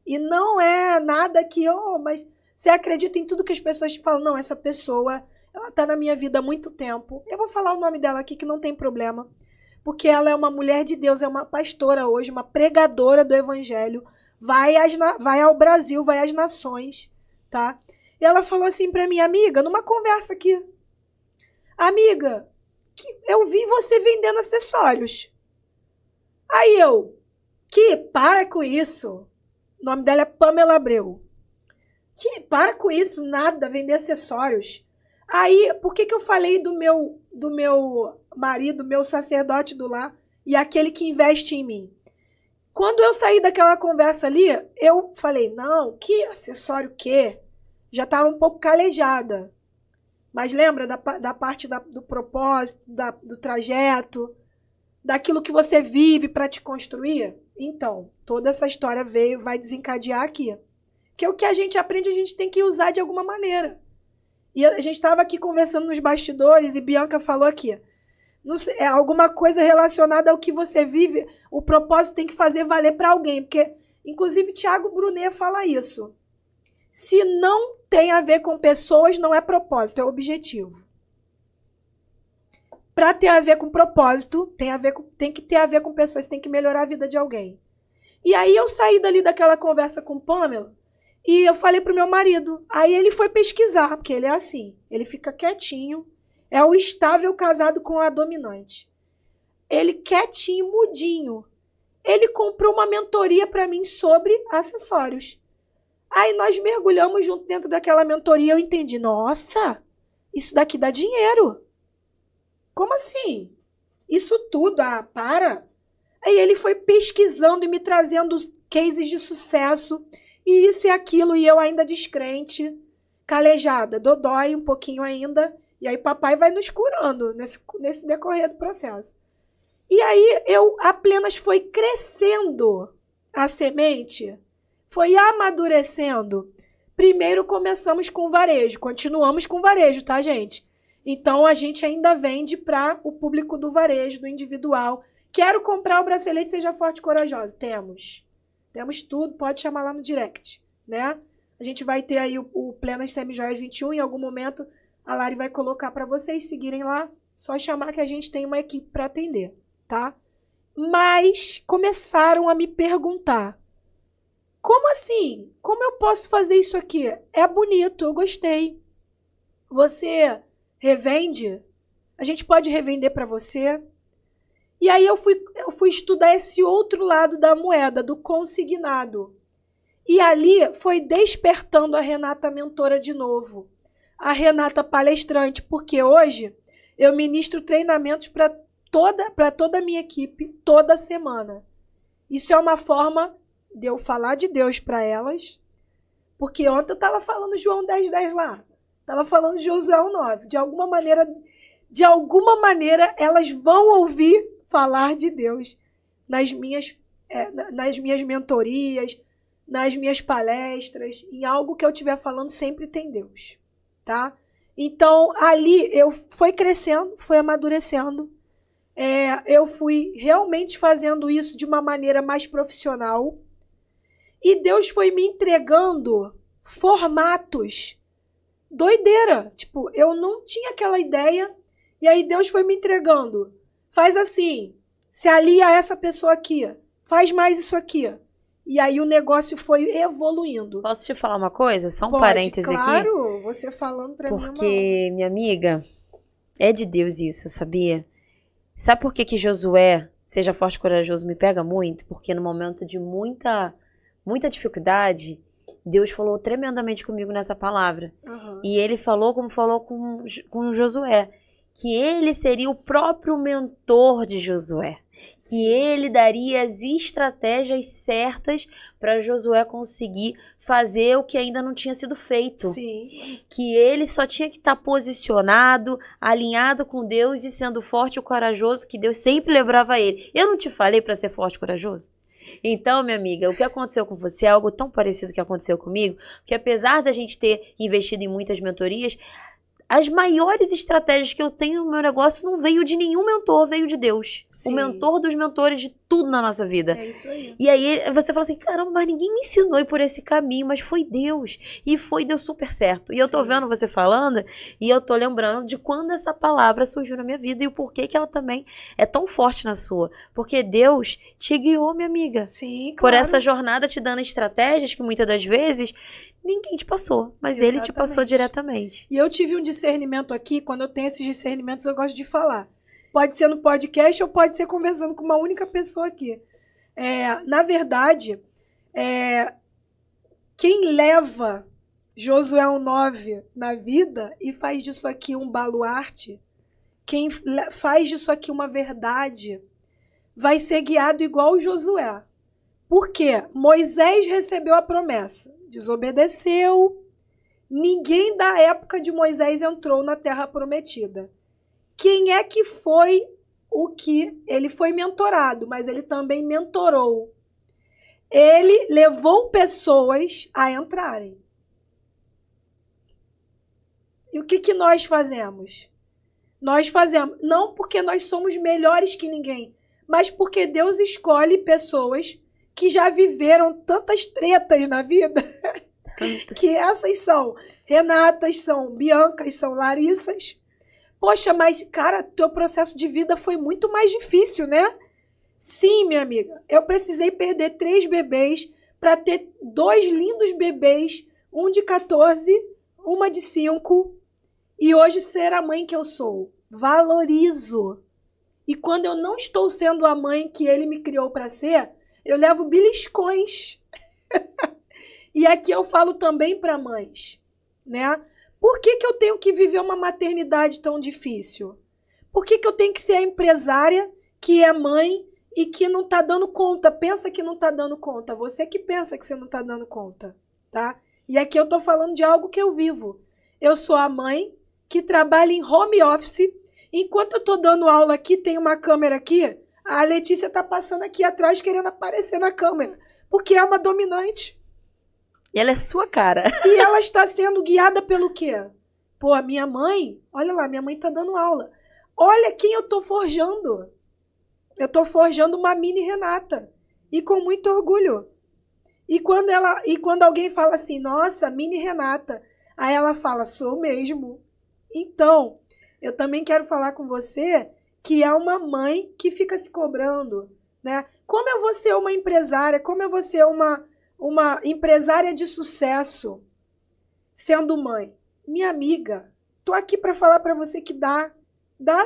E não é nada que, mas você acredita em tudo que as pessoas te falam? Não, essa pessoa, ela está na minha vida há muito tempo. Eu vou falar o nome dela aqui que não tem problema. Porque ela é uma mulher de Deus, é uma pastora hoje, uma pregadora do evangelho. Vai ao Brasil, vai às nações, tá? E ela falou assim pra mim, amiga, numa conversa aqui. Amiga, eu vi você vendendo acessórios. Aí para com isso. O nome dela é Pamela Abreu. Para com isso, nada, vender acessórios. Aí, por que eu falei do meu marido, meu sacerdote do lar, e aquele que investe em mim? Quando eu saí daquela conversa ali, eu falei, não, que acessório que? Já estava um pouco calejada. Mas lembra da parte do propósito, do trajeto, daquilo que você vive para te construir? Então, toda essa história vai desencadear aqui. Porque o que a gente aprende, a gente tem que usar de alguma maneira. E a gente estava aqui conversando nos bastidores e Bianca falou aqui, não sei, alguma coisa relacionada ao que você vive, o propósito tem que fazer valer para alguém, porque, inclusive, Tiago Brunet fala isso. Se não tem a ver com pessoas, não é propósito, é objetivo. Para ter a ver com propósito, tem que ter a ver com pessoas, tem que melhorar a vida de alguém. E aí eu saí dali daquela conversa com Pamela e eu falei pro meu marido. Aí ele foi pesquisar, porque ele é assim, ele fica quietinho. É o estável casado com a dominante. Ele quietinho, mudinho. Ele comprou uma mentoria para mim sobre acessórios. Aí nós mergulhamos junto dentro daquela mentoria. Eu entendi, nossa, isso daqui dá dinheiro. Como assim? Isso tudo, para. Aí ele foi pesquisando e me trazendo cases de sucesso. E isso e aquilo, e eu ainda descrente, calejada, dodói um pouquinho ainda. E aí papai vai nos curando nesse decorrer do processo. E aí apenas foi crescendo a semente, foi amadurecendo. Primeiro começamos com varejo, continuamos com varejo, tá, gente? Então a gente ainda vende para o público do varejo, do individual. Quero comprar o bracelete Seja Forte e Corajosa. Temos Temos tudo, pode chamar lá no direct, né? A gente vai ter aí o Plenas Semijoias 21, em algum momento a Lari vai colocar para vocês seguirem lá, só chamar que a gente tem uma equipe para atender, tá? Mas começaram a me perguntar, como assim? Como eu posso fazer isso aqui? É bonito, eu gostei. Você revende? A gente pode revender para você? E aí eu fui estudar esse outro lado da moeda, do consignado. E ali foi despertando a Renata mentora de novo. A Renata palestrante, porque hoje eu ministro treinamentos para toda a minha equipe, toda semana. Isso é uma forma de eu falar de Deus para elas, porque ontem eu estava falando João 10:10 lá, estava falando Josué 9. De alguma maneira, elas vão ouvir falar de Deus nas minhas mentorias, nas minhas palestras, em algo que eu estiver falando, sempre tem Deus, tá? Então, ali, eu fui crescendo, fui amadurecendo, eu fui realmente fazendo isso de uma maneira mais profissional, e Deus foi me entregando formatos, doideira, tipo, eu não tinha aquela ideia, e aí Deus foi me entregando, faz assim, se alia a essa pessoa aqui, faz mais isso aqui. E aí o negócio foi evoluindo. Posso te falar uma coisa? Só um Pode, parêntese aqui. Claro, você falando pra mim. Porque, minha amiga, é de Deus isso, sabia? Sabe por que Josué, seja forte e corajoso, me pega muito? Porque no momento de muita dificuldade, Deus falou tremendamente comigo nessa palavra. Uhum. E ele falou como falou com Josué, que ele seria o próprio mentor de Josué. Que ele daria as estratégias certas para Josué conseguir fazer o que ainda não tinha sido feito. Sim. Que ele só tinha que estar posicionado, alinhado com Deus e sendo forte e corajoso, que Deus sempre lembrava ele. Eu não te falei para ser forte e corajoso? Então, minha amiga, o que aconteceu com você é algo tão parecido que aconteceu comigo, que apesar da gente ter investido em muitas mentorias, as maiores estratégias que eu tenho no meu negócio não veio de nenhum mentor, veio de Deus. Sim. O mentor dos mentores de tudo na nossa vida. É isso aí. E aí você fala assim, caramba, mas ninguém me ensinou a ir por esse caminho, mas foi Deus. E deu super certo. E eu tô vendo você falando e eu tô lembrando de quando essa palavra surgiu na minha vida e o porquê que ela também é tão forte na sua. Porque Deus te guiou, minha amiga. Sim, claro. Por essa jornada te dando estratégias que muitas das vezes ninguém te passou, mas Exatamente. Ele te passou diretamente. E eu tive um discernimento aqui, quando eu tenho esses discernimentos eu gosto de falar. Pode ser no podcast ou pode ser conversando com uma única pessoa aqui. Na verdade, quem leva Josué 1:9 na vida e faz disso aqui um baluarte, quem faz disso aqui uma verdade, vai ser guiado igual Josué. Por quê? Moisés recebeu a promessa, desobedeceu, ninguém da época de Moisés entrou na terra prometida. Quem é que foi o que? Ele foi mentorado, mas ele também mentorou. Ele levou pessoas a entrarem. E o que nós fazemos? Nós fazemos, não porque nós somos melhores que ninguém, mas porque Deus escolhe pessoas que já viveram tantas tretas na vida, que essas são Renatas, são Biancas, são Larissas. Poxa, mas, cara, teu processo de vida foi muito mais difícil, né? Sim, minha amiga. Eu precisei perder 3 bebês para ter 2 lindos bebês, um de 14, uma de 5, e hoje ser a mãe que eu sou. Valorizo. E quando eu não estou sendo a mãe que ele me criou para ser, eu levo beliscões. E aqui eu falo também para mães, né? Por que eu tenho que viver uma maternidade tão difícil? Por que eu tenho que ser a empresária que é mãe e que não está dando conta? Pensa que não está dando conta. Você que pensa que você não está dando conta, tá? E aqui eu estou falando de algo que eu vivo. Eu sou a mãe que trabalha em home office. Enquanto eu estou dando aula aqui, tem uma câmera aqui, a Letícia está passando aqui atrás querendo aparecer na câmera, porque é uma dominante. E ela é sua cara. E ela está sendo guiada pelo quê? Pô, a minha mãe, olha lá, minha mãe está dando aula. Olha quem eu estou forjando. Eu estou forjando uma mini Renata. E com muito orgulho. E quando alguém fala assim, nossa, mini Renata, aí ela fala, sou mesmo. Então, eu também quero falar com você que é uma mãe que fica se cobrando, né? Como eu vou ser uma empresária? Como eu vou ser uma empresária de sucesso sendo mãe? Minha amiga, tô aqui para falar para você que dá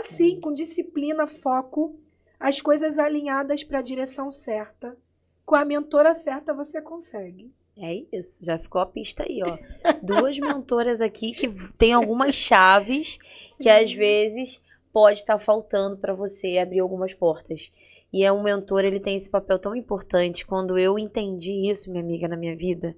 sim, com disciplina, foco, as coisas alinhadas para a direção certa. Com a mentora certa você consegue. É isso, já ficou a pista aí, ó. 2 mentoras aqui que tem algumas chaves que às vezes pode estar faltando para você abrir algumas portas. E um mentor, ele tem esse papel tão importante. Quando eu entendi isso, minha amiga, na minha vida,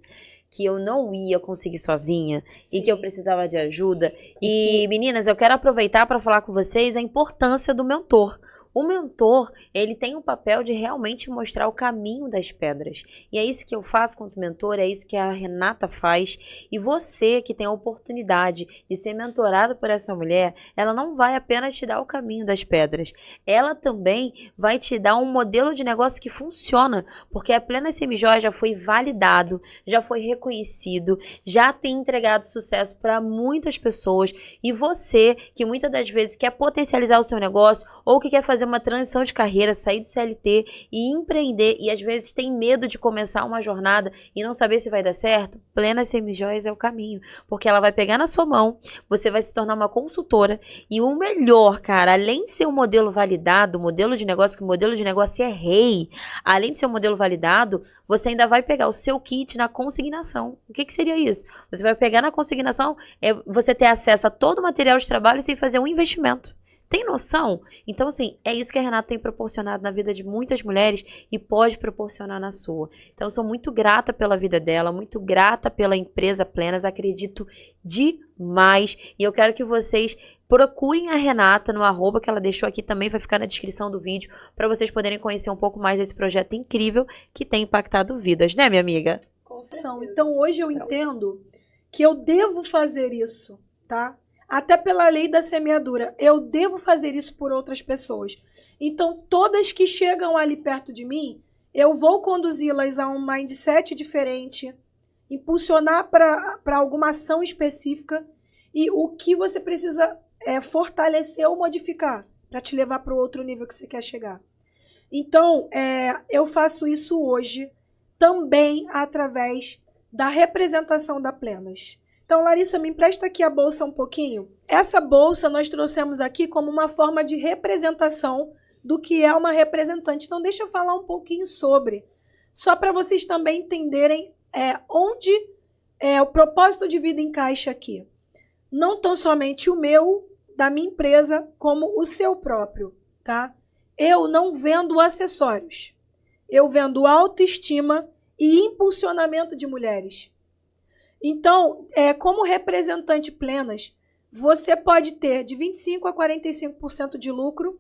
que eu não ia conseguir sozinha e que eu precisava de ajuda. E meninas, eu quero aproveitar para falar com vocês a importância do mentor. O mentor, ele tem o papel de realmente mostrar o caminho das pedras. E é isso que eu faço como mentor, é isso que a Renata faz. E você que tem a oportunidade de ser mentorado por essa mulher, ela não vai apenas te dar o caminho das pedras. Ela também vai te dar um modelo de negócio que funciona. Porque a Plena Semijoia já foi validado, já foi reconhecido, já tem entregado sucesso para muitas pessoas. E você, que muitas das vezes quer potencializar o seu negócio ou que quer fazer uma transição de carreira, sair do CLT e empreender e às vezes tem medo de começar uma jornada e não saber se vai dar certo, Plena Semijoias é o caminho, porque ela vai pegar na sua mão, você vai se tornar uma consultora e o melhor, cara, além de ser um modelo validado, modelo de negócio, que o modelo de negócio é rei, além de ser um modelo validado, você ainda vai pegar o seu kit na consignação. O que seria isso? Você vai pegar na consignação, você ter acesso a todo o material de trabalho sem fazer um investimento. Tem noção? Então, assim, é isso que a Renata tem proporcionado na vida de muitas mulheres e pode proporcionar na sua. Então, eu sou muito grata pela vida dela, muito grata pela empresa Plenas, acredito demais. E eu quero que vocês procurem a Renata no @ que ela deixou aqui, também vai ficar na descrição do vídeo, para vocês poderem conhecer um pouco mais desse projeto incrível que tem impactado vidas, né, minha amiga? Então, hoje eu entendo que eu devo fazer isso, tá? Até pela lei da semeadura, eu devo fazer isso por outras pessoas. Então, todas que chegam ali perto de mim, eu vou conduzi-las a um mindset diferente, impulsionar para alguma ação específica e o que você precisa fortalecer ou modificar para te levar para o outro nível que você quer chegar. Então, eu faço isso hoje também através da representação da Plenas. Então, Larissa, me empresta aqui a bolsa um pouquinho. Essa bolsa nós trouxemos aqui como uma forma de representação do que é uma representante. Então, deixa eu falar um pouquinho sobre, só para vocês também entenderem onde o propósito de vida encaixa aqui. Não tão somente o meu, da minha empresa, como o seu próprio, tá? Eu não vendo acessórios. Eu vendo autoestima e impulsionamento de mulheres. Então, como representante Plenas, você pode ter de 25% a 45% de lucro,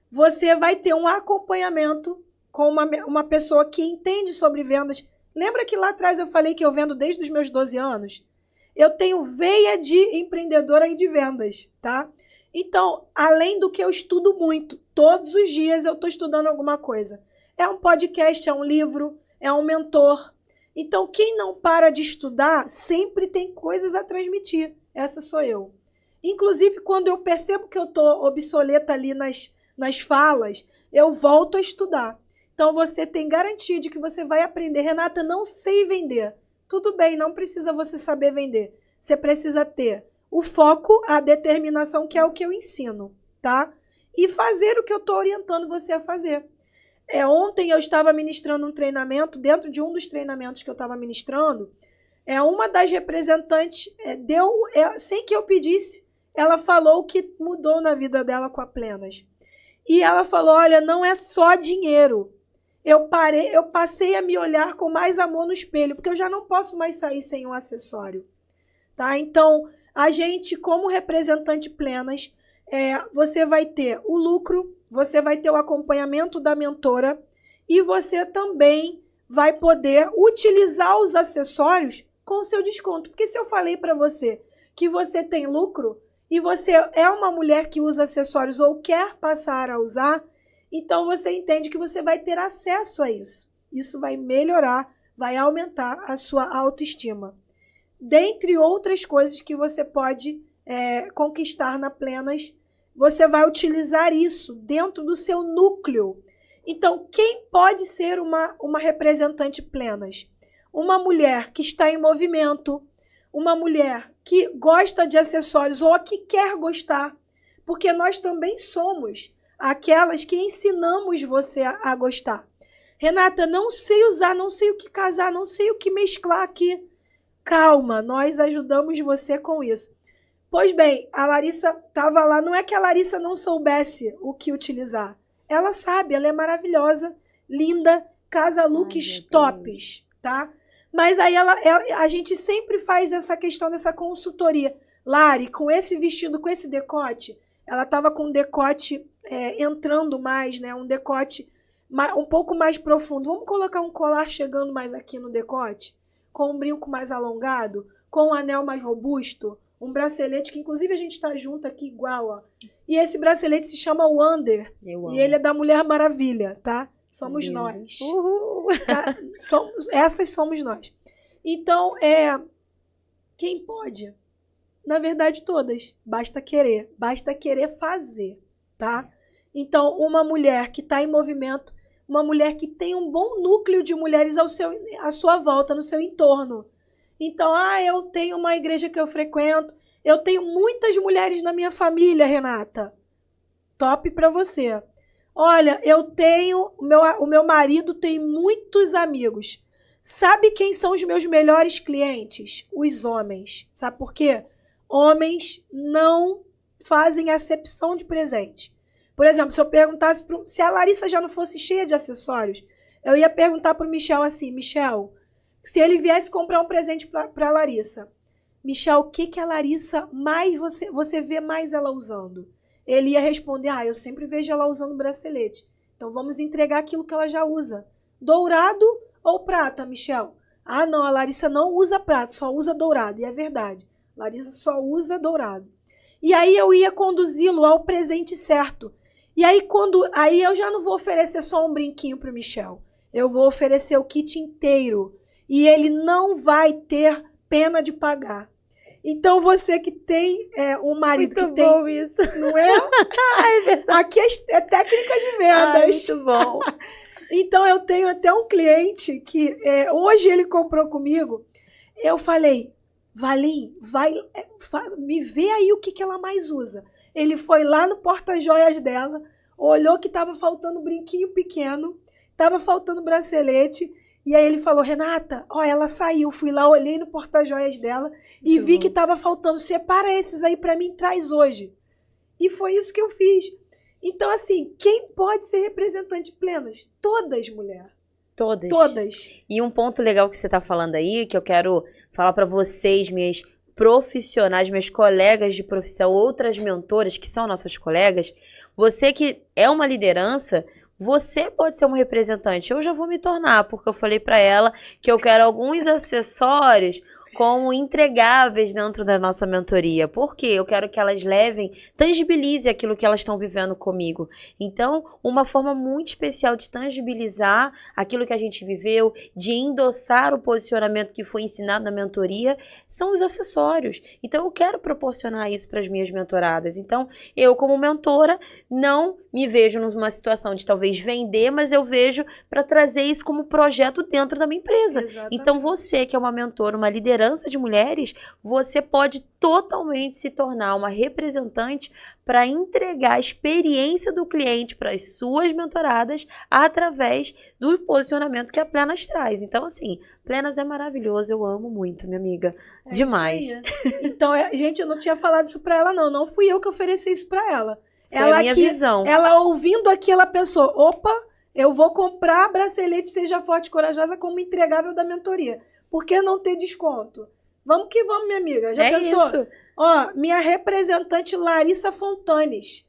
você vai ter um acompanhamento com uma pessoa que entende sobre vendas. Lembra que lá atrás eu falei que eu vendo desde os meus 12 anos? Eu tenho veia de empreendedora e de vendas, tá? Então, além do que eu estudo muito, todos os dias eu estou estudando alguma coisa. É um podcast, é um livro, é um mentor. Então, quem não para de estudar sempre tem coisas a transmitir. Essa sou eu. Inclusive, quando eu percebo que eu estou obsoleta ali nas falas, eu volto a estudar. Então, você tem garantia de que você vai aprender. Renata, não sei vender. Tudo bem, não precisa você saber vender. Você precisa ter o foco, a determinação, que é o que eu ensino, tá? E fazer o que eu estou orientando você a fazer. Ontem eu estava ministrando um treinamento, dentro de um dos treinamentos que eu estava ministrando, uma das representantes sem que eu pedisse, ela falou o que mudou na vida dela com a Plenas. E ela falou, olha, não é só dinheiro. Eu passei a me olhar com mais amor no espelho, porque eu já não posso mais sair sem um acessório. Tá? Então, a gente, como representante Plenas, você vai ter o lucro, você vai ter o acompanhamento da mentora e você também vai poder utilizar os acessórios com o seu desconto. Porque se eu falei para você que você tem lucro e você é uma mulher que usa acessórios ou quer passar a usar, então você entende que você vai ter acesso a isso. Isso vai melhorar, vai aumentar a sua autoestima. Dentre outras coisas que você pode conquistar na Plenas, você vai utilizar isso dentro do seu núcleo. Então, quem pode ser uma representante Plenas? Uma mulher que está em movimento, uma mulher que gosta de acessórios ou a que quer gostar, porque nós também somos aquelas que ensinamos você a gostar. Renata, não sei usar, não sei o que casar, não sei o que mesclar aqui. Calma, nós ajudamos você com isso. Pois bem, a Larissa estava lá, não é que a Larissa não soubesse o que utilizar. Ela sabe, ela é maravilhosa, linda, casa looks tops, tá? Mas aí a gente sempre faz essa questão dessa consultoria. Lari, com esse vestido, com esse decote, ela estava com um decote entrando mais, né? Um decote um pouco mais profundo. Vamos colocar um colar chegando mais aqui no decote? Com um brinco mais alongado? Com um anel mais robusto? Um bracelete, que inclusive a gente está junto aqui igual, ó. E esse bracelete se chama Wonder. E ele é da Mulher Maravilha, tá? Somos nós. Uhul. Tá? Essas somos nós. Então, quem pode? Na verdade, todas. Basta querer fazer, tá? Então, uma mulher que está em movimento, uma mulher que tem um bom núcleo de mulheres à sua volta, no seu entorno. Então, eu tenho uma igreja que eu frequento, eu tenho muitas mulheres na minha família, Renata. Top para você. Olha, o meu marido tem muitos amigos. Sabe quem são os meus melhores clientes? Os homens. Sabe por quê? Homens não fazem acepção de presente. Por exemplo, se eu perguntasse, se a Larissa já não fosse cheia de acessórios, eu ia perguntar para o Michel assim, Michel, se ele viesse comprar um presente para a Larissa, Michel, o que a Larissa mais você vê mais ela usando? Ele ia responder, eu sempre vejo ela usando bracelete. Então vamos entregar aquilo que ela já usa. Dourado ou prata, Michel? Não, a Larissa não usa prata, só usa dourado. E é verdade, Larissa só usa dourado. E aí eu ia conduzi-lo ao presente certo. E aí eu já não vou oferecer só um brinquinho para o Michel. Eu vou oferecer o kit inteiro. E ele não vai ter pena de pagar. Então, você que tem um marido muito que tem... Muito bom isso. Não é? É verdade. Aqui é técnica de vendas. Muito bom. Então, eu tenho até um cliente que hoje ele comprou comigo. Eu falei, Valim, me vê aí o que ela mais usa. Ele foi lá no porta-joias dela, olhou que estava faltando brinquinho pequeno, estava faltando bracelete. E aí ele falou, Renata, ela saiu, fui lá, olhei no porta-joias dela e vi que estava faltando, separa esses aí para mim, traz hoje. E foi isso que eu fiz. Então, assim, quem pode ser representante Plenas? Todas, mulher. Todas. E um ponto legal que você está falando aí, que eu quero falar para vocês, minhas profissionais, minhas colegas de profissão, outras mentoras que são nossas colegas, você que é uma liderança... Você pode ser um representante. Eu já vou me tornar, porque eu falei para ela que eu quero alguns acessórios como entregáveis dentro da nossa mentoria. Por quê? Eu quero que elas levem, tangibilizem aquilo que elas estão vivendo comigo. Então, uma forma muito especial de tangibilizar aquilo que a gente viveu, de endossar o posicionamento que foi ensinado na mentoria, são os acessórios. Então, eu quero proporcionar isso para as minhas mentoradas. Então, eu como mentora, não me vejo numa situação de talvez vender, mas eu vejo para trazer isso como projeto dentro da minha empresa. Exatamente. Então, você que é uma mentora, uma liderança de mulheres, você pode totalmente se tornar uma representante para entregar a experiência do cliente para as suas mentoradas através do posicionamento que a Plenas traz. Então, assim, Plenas é maravilhoso, eu amo muito, minha amiga. Demais. Então, gente, eu não tinha falado isso para ela, não. Não fui eu que ofereci isso para ela. Foi a minha visão. Ela ouvindo aqui, ela pensou, opa, eu vou comprar bracelete Seja Forte e Corajosa como entregável da mentoria. Por que não ter desconto? Vamos que vamos, minha amiga. Já pensou? Isso. Minha representante Larissa Fontanes.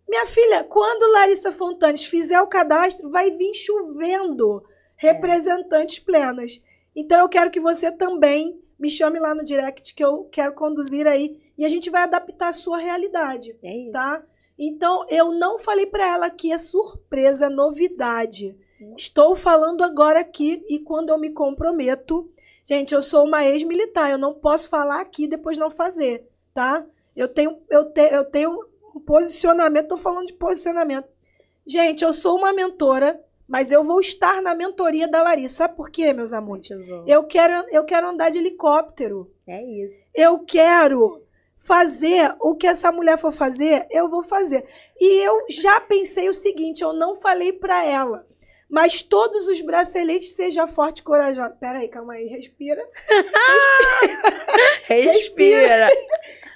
Minha filha, quando Larissa Fontanes fizer o cadastro, vai vir chovendo representantes Plenas. Então, eu quero que você também me chame lá no direct, que eu quero conduzir aí. E a gente vai adaptar a sua realidade. É isso. Tá? Então, eu não falei para ela que é surpresa, é novidade. Estou falando agora aqui e quando eu me comprometo... Gente, eu sou uma ex-militar, eu não posso falar aqui e depois não fazer, tá? Eu tenho um posicionamento, tô falando de posicionamento. Gente, eu sou uma mentora, mas eu vou estar na mentoria da Larissa. Sabe por quê, meus amores? Eu quero andar de helicóptero. É isso. Eu quero fazer o que essa mulher for fazer, eu vou fazer. E eu já pensei o seguinte, eu não falei pra ela, mas todos os braceletes seja forte e corajosa. Peraí, calma aí, respira. Respira.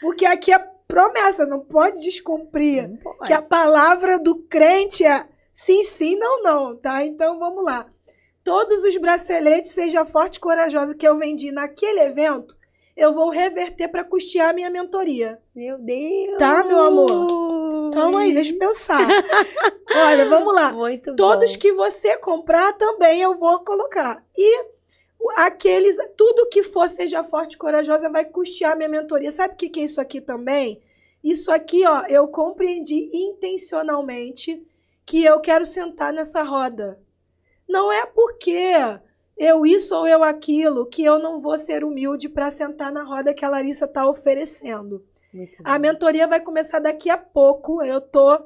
Porque aqui é promessa, não pode descumprir. Não pode. Que a palavra do crente é sim, sim, não, não, tá? Então vamos lá. Todos os braceletes seja forte e corajosa que eu vendi naquele evento, eu vou reverter para custear a minha mentoria. Meu Deus! Tá, meu amor? Calma aí, deixa eu pensar. Olha, vamos lá. Muito Todos bom. que você comprar também eu vou colocar. E aqueles, tudo que for seja forte e corajosa vai custear a minha mentoria. Sabe o que é isso aqui também? Isso aqui, ó, eu compreendi intencionalmente que eu quero sentar nessa roda. Não é porque eu isso ou eu aquilo que eu não vou ser humilde para sentar na roda que a Larissa está oferecendo. A mentoria vai começar daqui a pouco. Eu tô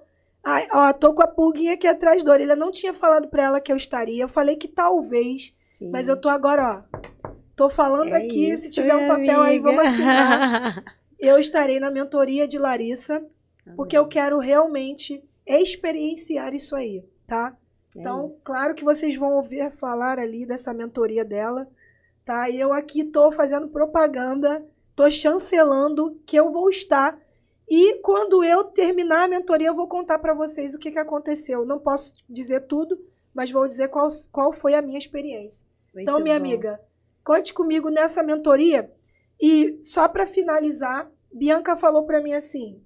com a pulguinha aqui atrás da orelha. Não tinha falado para ela que eu estaria. Eu falei que talvez, Sim. mas eu tô agora, ó. Tô falando aqui, isso, se tiver um papel amiga. aí, vamos assinar. Eu estarei na mentoria de Larissa, porque eu quero realmente experienciar isso aí, tá? Então, claro que vocês vão ouvir falar ali dessa mentoria dela, tá? E eu aqui tô fazendo propaganda, tô chancelando que eu vou estar. E quando eu terminar a mentoria, eu vou contar para vocês o que aconteceu. Não posso dizer tudo, mas vou dizer qual foi a minha experiência. Muito então, minha bom. amiga, conte comigo nessa mentoria. E só para finalizar, Bianca falou para mim assim,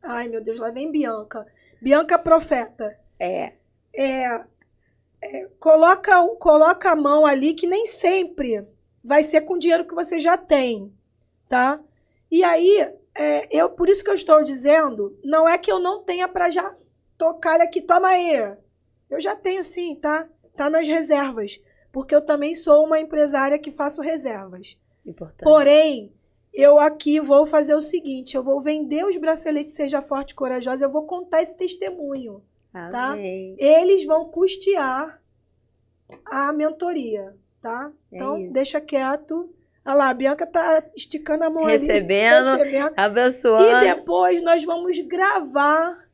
ai meu Deus, lá vem Bianca. Bianca profeta. Coloca a mão ali que nem sempre vai ser com dinheiro que você já tem, tá? E aí, por isso que eu estou dizendo, não é que eu não tenha para já tocar aqui, toma aí. Eu já tenho sim, tá? Tá nas reservas, porque eu também sou uma empresária que faço reservas. Importante. Porém, eu aqui vou fazer o seguinte, eu vou vender os braceletes Seja Forte e Corajosa, eu vou contar esse testemunho. Tá? Amém. Eles vão custear a mentoria, tá? Então, deixa quieto. Olha lá, a Bianca tá esticando a mão recebendo, abençoando. E depois nós vamos gravar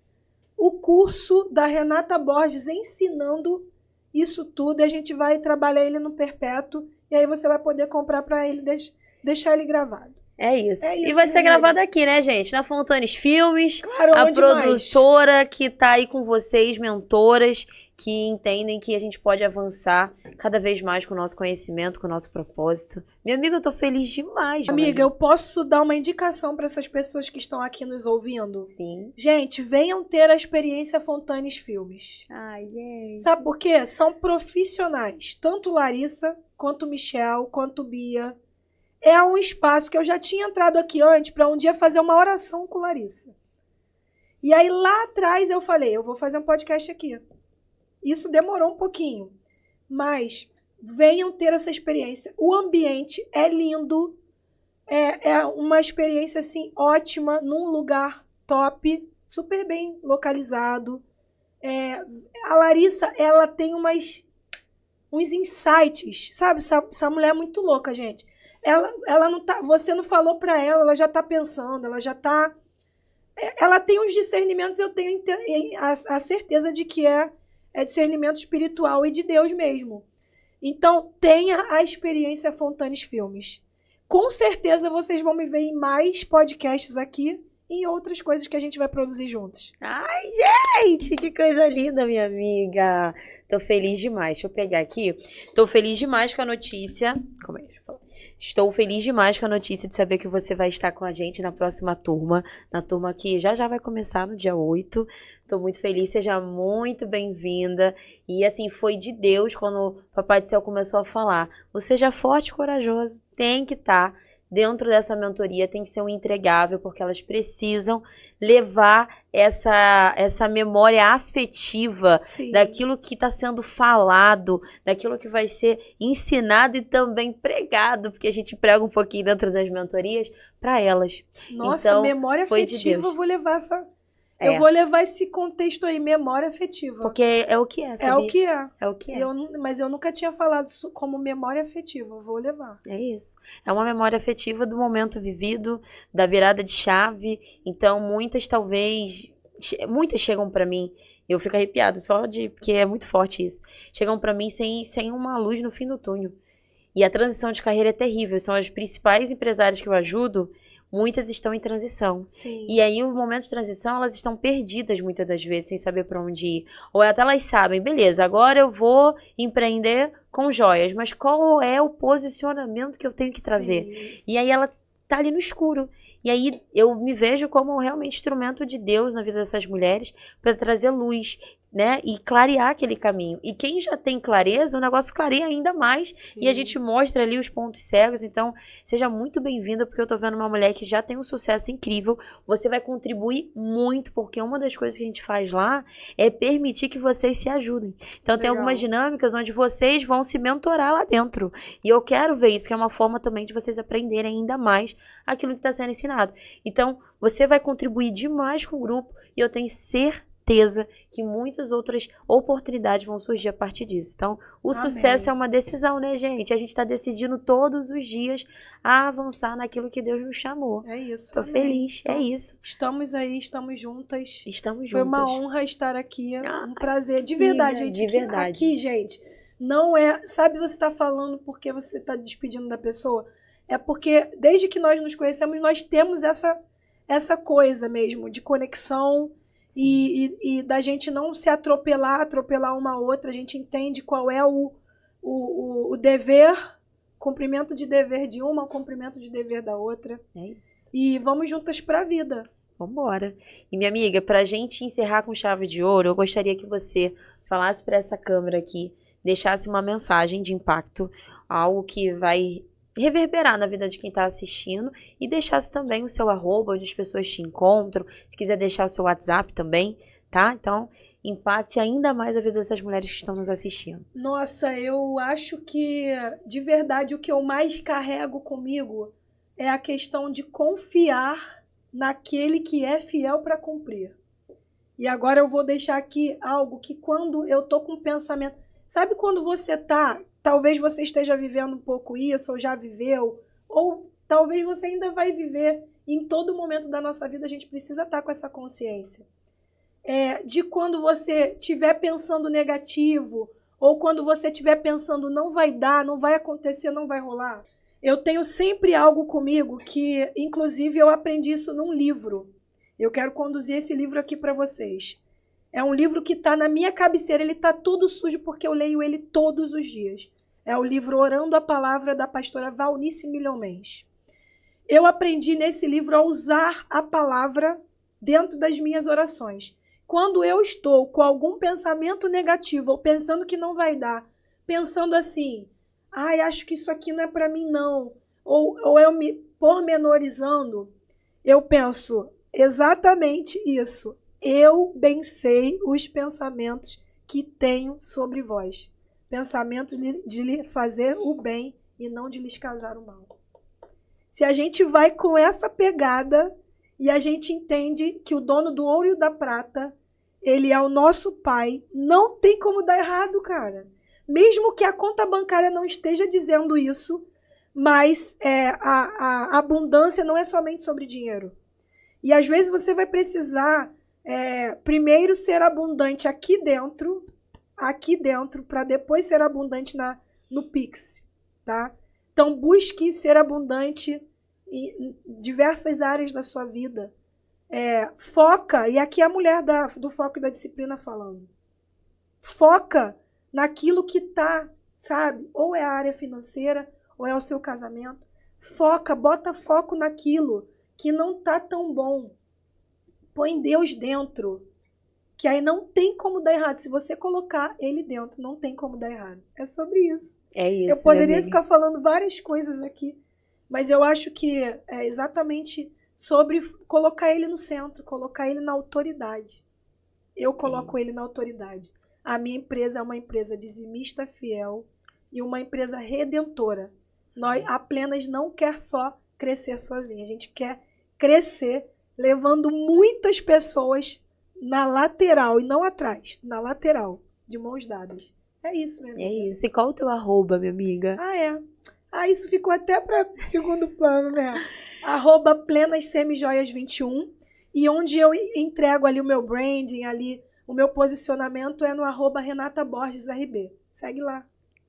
o curso da Renata Borges ensinando isso tudo. E a gente vai trabalhar ele no perpétuo. E aí você vai poder comprar para ele, deixar ele gravado. É isso. E vai ser gravado aqui, né, gente? Na Fontanes Filmes. Claro, a onde produtora mais? que tá aí com vocês, mentoras, que entendem que a gente pode avançar cada vez mais com o nosso conhecimento, com o nosso propósito. Minha amiga, eu tô feliz demais. Amiga, eu posso dar uma indicação para essas pessoas que estão aqui nos ouvindo? Sim. Gente, venham ter a experiência Fontanes Filmes. Ai, gente. Sabe por quê? São profissionais. Tanto Larissa, quanto Michel, quanto Bia. É um espaço que eu já tinha entrado aqui antes para um dia fazer uma oração com Larissa. E aí lá atrás eu falei, eu vou fazer um podcast aqui. Isso demorou um pouquinho, mas venham ter essa experiência. O ambiente é lindo, é uma experiência assim ótima, num lugar top, super bem localizado. A Larissa, ela tem uns insights, sabe? Essa mulher é muito louca, gente. Ela não tá, você não falou para ela já tá pensando, ela tem uns discernimentos, eu tenho a certeza de que é discernimento espiritual e de Deus mesmo. Então, tenha a experiência Fontanes Filmes. Com certeza vocês vão me ver em mais podcasts aqui e em outras coisas que a gente vai produzir juntos. Ai, gente, que coisa linda, minha amiga. Tô feliz demais. Deixa eu pegar aqui. Tô feliz demais com a notícia. Como é? Deixa eu falar. Estou feliz demais com a notícia de saber que você vai estar com a gente na próxima turma. Na turma que já vai começar no dia 8. Estou muito feliz, seja muito bem-vinda. E assim, foi de Deus quando o Papai do Céu começou a falar. Você seja forte e corajoso, tem que estar. dentro dessa mentoria tem que ser um entregável, porque elas precisam levar essa memória afetiva Sim. daquilo que está sendo falado, daquilo que vai ser ensinado e também pregado, porque a gente prega um pouquinho dentro das mentorias para elas. Nossa, então, memória foi de afetiva, Deus. eu vou levar essa... É. Eu vou levar esse contexto aí, memória afetiva. Porque é o que é, sabia? É o que é. É o que é. Mas eu nunca tinha falado isso como memória afetiva. Eu vou levar. É isso. É uma memória afetiva do momento vivido, da virada de chave. Então, muitas chegam pra mim, eu fico arrepiada porque é muito forte isso. Chegam pra mim sem uma luz no fim do túnel. E a transição de carreira é terrível. São as principais empresárias que eu ajudo, muitas estão em transição. Sim. E aí, no momento de transição, elas estão perdidas muitas das vezes, sem saber para onde ir. Ou até elas sabem, beleza, agora eu vou empreender com joias, mas qual é o posicionamento que eu tenho que trazer? Sim. E aí ela tá ali no escuro. E aí eu me vejo como realmente instrumento de Deus na vida dessas mulheres para trazer luz, né? E clarear aquele caminho. E quem já tem clareza, o negócio clareia ainda mais. Sim. E a gente mostra ali os pontos cegos. Então, seja muito bem-vinda, porque eu tô vendo uma mulher que já tem um sucesso incrível. Você vai contribuir muito, porque uma das coisas que a gente faz lá é permitir que vocês se ajudem. Então, tem algumas dinâmicas onde vocês vão se mentorar lá dentro. E eu quero ver isso, que é uma forma também de vocês aprenderem ainda mais aquilo que está sendo ensinado. Então, você vai contribuir demais com o grupo e eu tenho certeza que muitas outras oportunidades vão surgir a partir disso. Então, o sucesso é uma decisão, né, gente? A gente está decidindo todos os dias a avançar naquilo que Deus nos chamou. É isso. Tô feliz, então, é isso. Estamos aí, estamos juntas. Estamos juntas. Foi uma honra estar aqui, um prazer. De verdade, gente. De verdade. Aqui, gente, não é... Sabe, você tá falando porque você tá despedindo da pessoa? É porque, desde que nós nos conhecemos, nós temos essa coisa mesmo, de conexão e da gente não se atropelar uma a outra. A gente entende qual é o dever, cumprimento de dever de uma, o cumprimento de dever da outra. É isso. E vamos juntas pra vida. Vambora. E minha amiga, pra gente encerrar com chave de ouro, eu gostaria que você falasse pra essa câmera aqui, deixasse uma mensagem de impacto, algo que vai reverberar na vida de quem está assistindo e deixasse também o seu arroba, onde as pessoas te encontram, se quiser deixar o seu WhatsApp também, tá? Então, impacte ainda mais a vida dessas mulheres que estão nos assistindo. Nossa, eu acho que, de verdade, o que eu mais carrego comigo é a questão de confiar naquele que é fiel para cumprir. E agora eu vou deixar aqui algo que quando eu tô com pensamento... Sabe quando você tá... Talvez você esteja vivendo um pouco isso, ou já viveu, ou talvez você ainda vai viver. Em todo momento da nossa vida a gente precisa estar com essa consciência. De quando você estiver pensando negativo, ou quando você estiver pensando não vai dar, não vai acontecer, não vai rolar. Eu tenho sempre algo comigo que, inclusive, eu aprendi isso num livro. Eu quero conduzir esse livro aqui para vocês. É um livro que está na minha cabeceira, ele está todo sujo porque eu leio ele todos os dias. É o livro Orando a Palavra, da pastora Valnice Milhomens. Eu aprendi nesse livro a usar a palavra dentro das minhas orações. Quando eu estou com algum pensamento negativo, ou pensando que não vai dar, pensando assim, acho que isso aqui não é para mim não, ou eu me pormenorizando, eu penso exatamente isso. Eu bem sei os pensamentos que tenho sobre vós. Pensamento de lhe fazer o bem e não de lhes causar o mal. Se a gente vai com essa pegada e a gente entende que o dono do ouro e da prata, ele é o nosso pai, não tem como dar errado, cara. Mesmo que a conta bancária não esteja dizendo isso, mas a abundância não é somente sobre dinheiro. E às vezes você vai precisar... primeiro ser abundante aqui dentro, para depois ser abundante no Pix, tá? Então, busque ser abundante em diversas áreas da sua vida. Foca, e aqui é a mulher do foco e da disciplina falando. Foca naquilo que tá, sabe? Ou é a área financeira, ou é o seu casamento. Foca, bota foco naquilo que não tá tão bom. Põe Deus dentro, que aí não tem como dar errado. Se você colocar ele dentro, não tem como dar errado. É sobre isso. É isso. Eu poderia ficar falando várias coisas aqui, Mas eu acho que é exatamente sobre colocar ele no centro, colocar ele na autoridade. Eu coloco ele na autoridade. A minha empresa é uma empresa dizimista fiel e uma empresa redentora. A Plenas não quer só crescer sozinha, a gente quer crescer levando muitas pessoas na lateral e não atrás, na lateral, de mãos dadas. É isso, minha amiga. É isso. E qual o teu arroba, minha amiga? Isso ficou até para segundo plano, né? @plenassemijoias21. E onde eu entrego ali o meu branding, ali o meu posicionamento é no @RenataBorgesRB. Segue lá.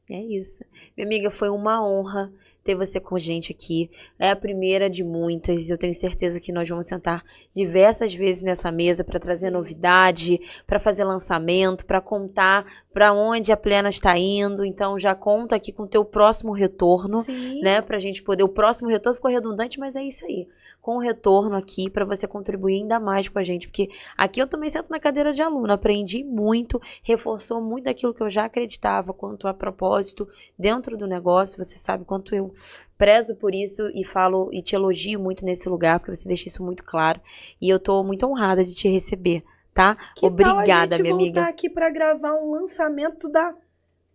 É isso. Minha amiga, foi uma honra ter você com a gente aqui. É a primeira de muitas. Eu tenho certeza que nós vamos sentar diversas vezes nessa mesa para trazer novidade, para fazer lançamento, para contar para onde a Plena está indo. Então já conta aqui com o teu próximo retorno, né? Pra gente poder. O próximo retorno ficou redundante, mas é isso aí. Com o retorno aqui para você contribuir ainda mais com a gente, porque aqui eu também sento na cadeira de aluno, aprendi muito, reforçou muito daquilo que eu já acreditava quanto a propósito dentro do negócio. Você sabe quanto eu prezo por isso e falo e te elogio muito nesse lugar, porque você deixa isso muito claro, e eu tô muito honrada de te receber, tá? Obrigada, minha amiga. Que tal a gente voltar aqui para gravar um lançamento da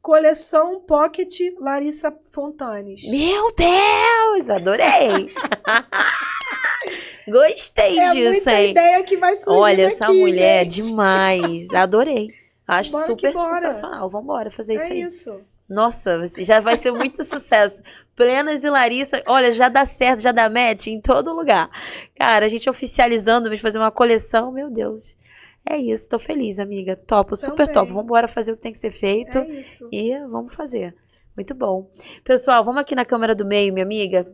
coleção Pocket Larissa Fontanes? Meu Deus, adorei! Gostei disso, hein? Ideia que vai surgir. Olha, essa mulher gente. É demais. Adorei. Acho Bora super sensacional. Vambora fazer isso aí. É isso. Nossa, já vai ser muito sucesso. Plenas e Larissa, olha, já dá certo, já dá match em todo lugar. Cara, a gente oficializando, mas fazer uma coleção, meu Deus. É isso, tô feliz, amiga. Topo, super top. Vambora fazer o que tem que ser feito. É isso. E vamos fazer. Muito bom. Pessoal, vamos aqui na câmera do meio, minha amiga.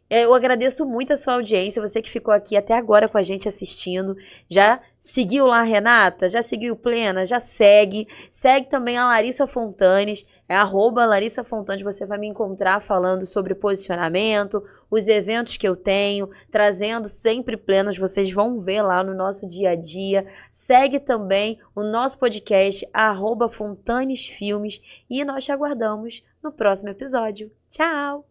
Eu agradeço muito a sua audiência, você que ficou aqui até agora com a gente assistindo. Já seguiu lá a Renata? Já seguiu Plena? Já segue. Segue também a Larissa Fontanes, é @Larissa Fontanes. Você vai me encontrar falando sobre posicionamento, os eventos que eu tenho, trazendo sempre plenos, vocês vão ver lá no nosso dia a dia. Segue também o nosso podcast, @Fontanes Filmes, e nós te aguardamos no próximo episódio. Tchau!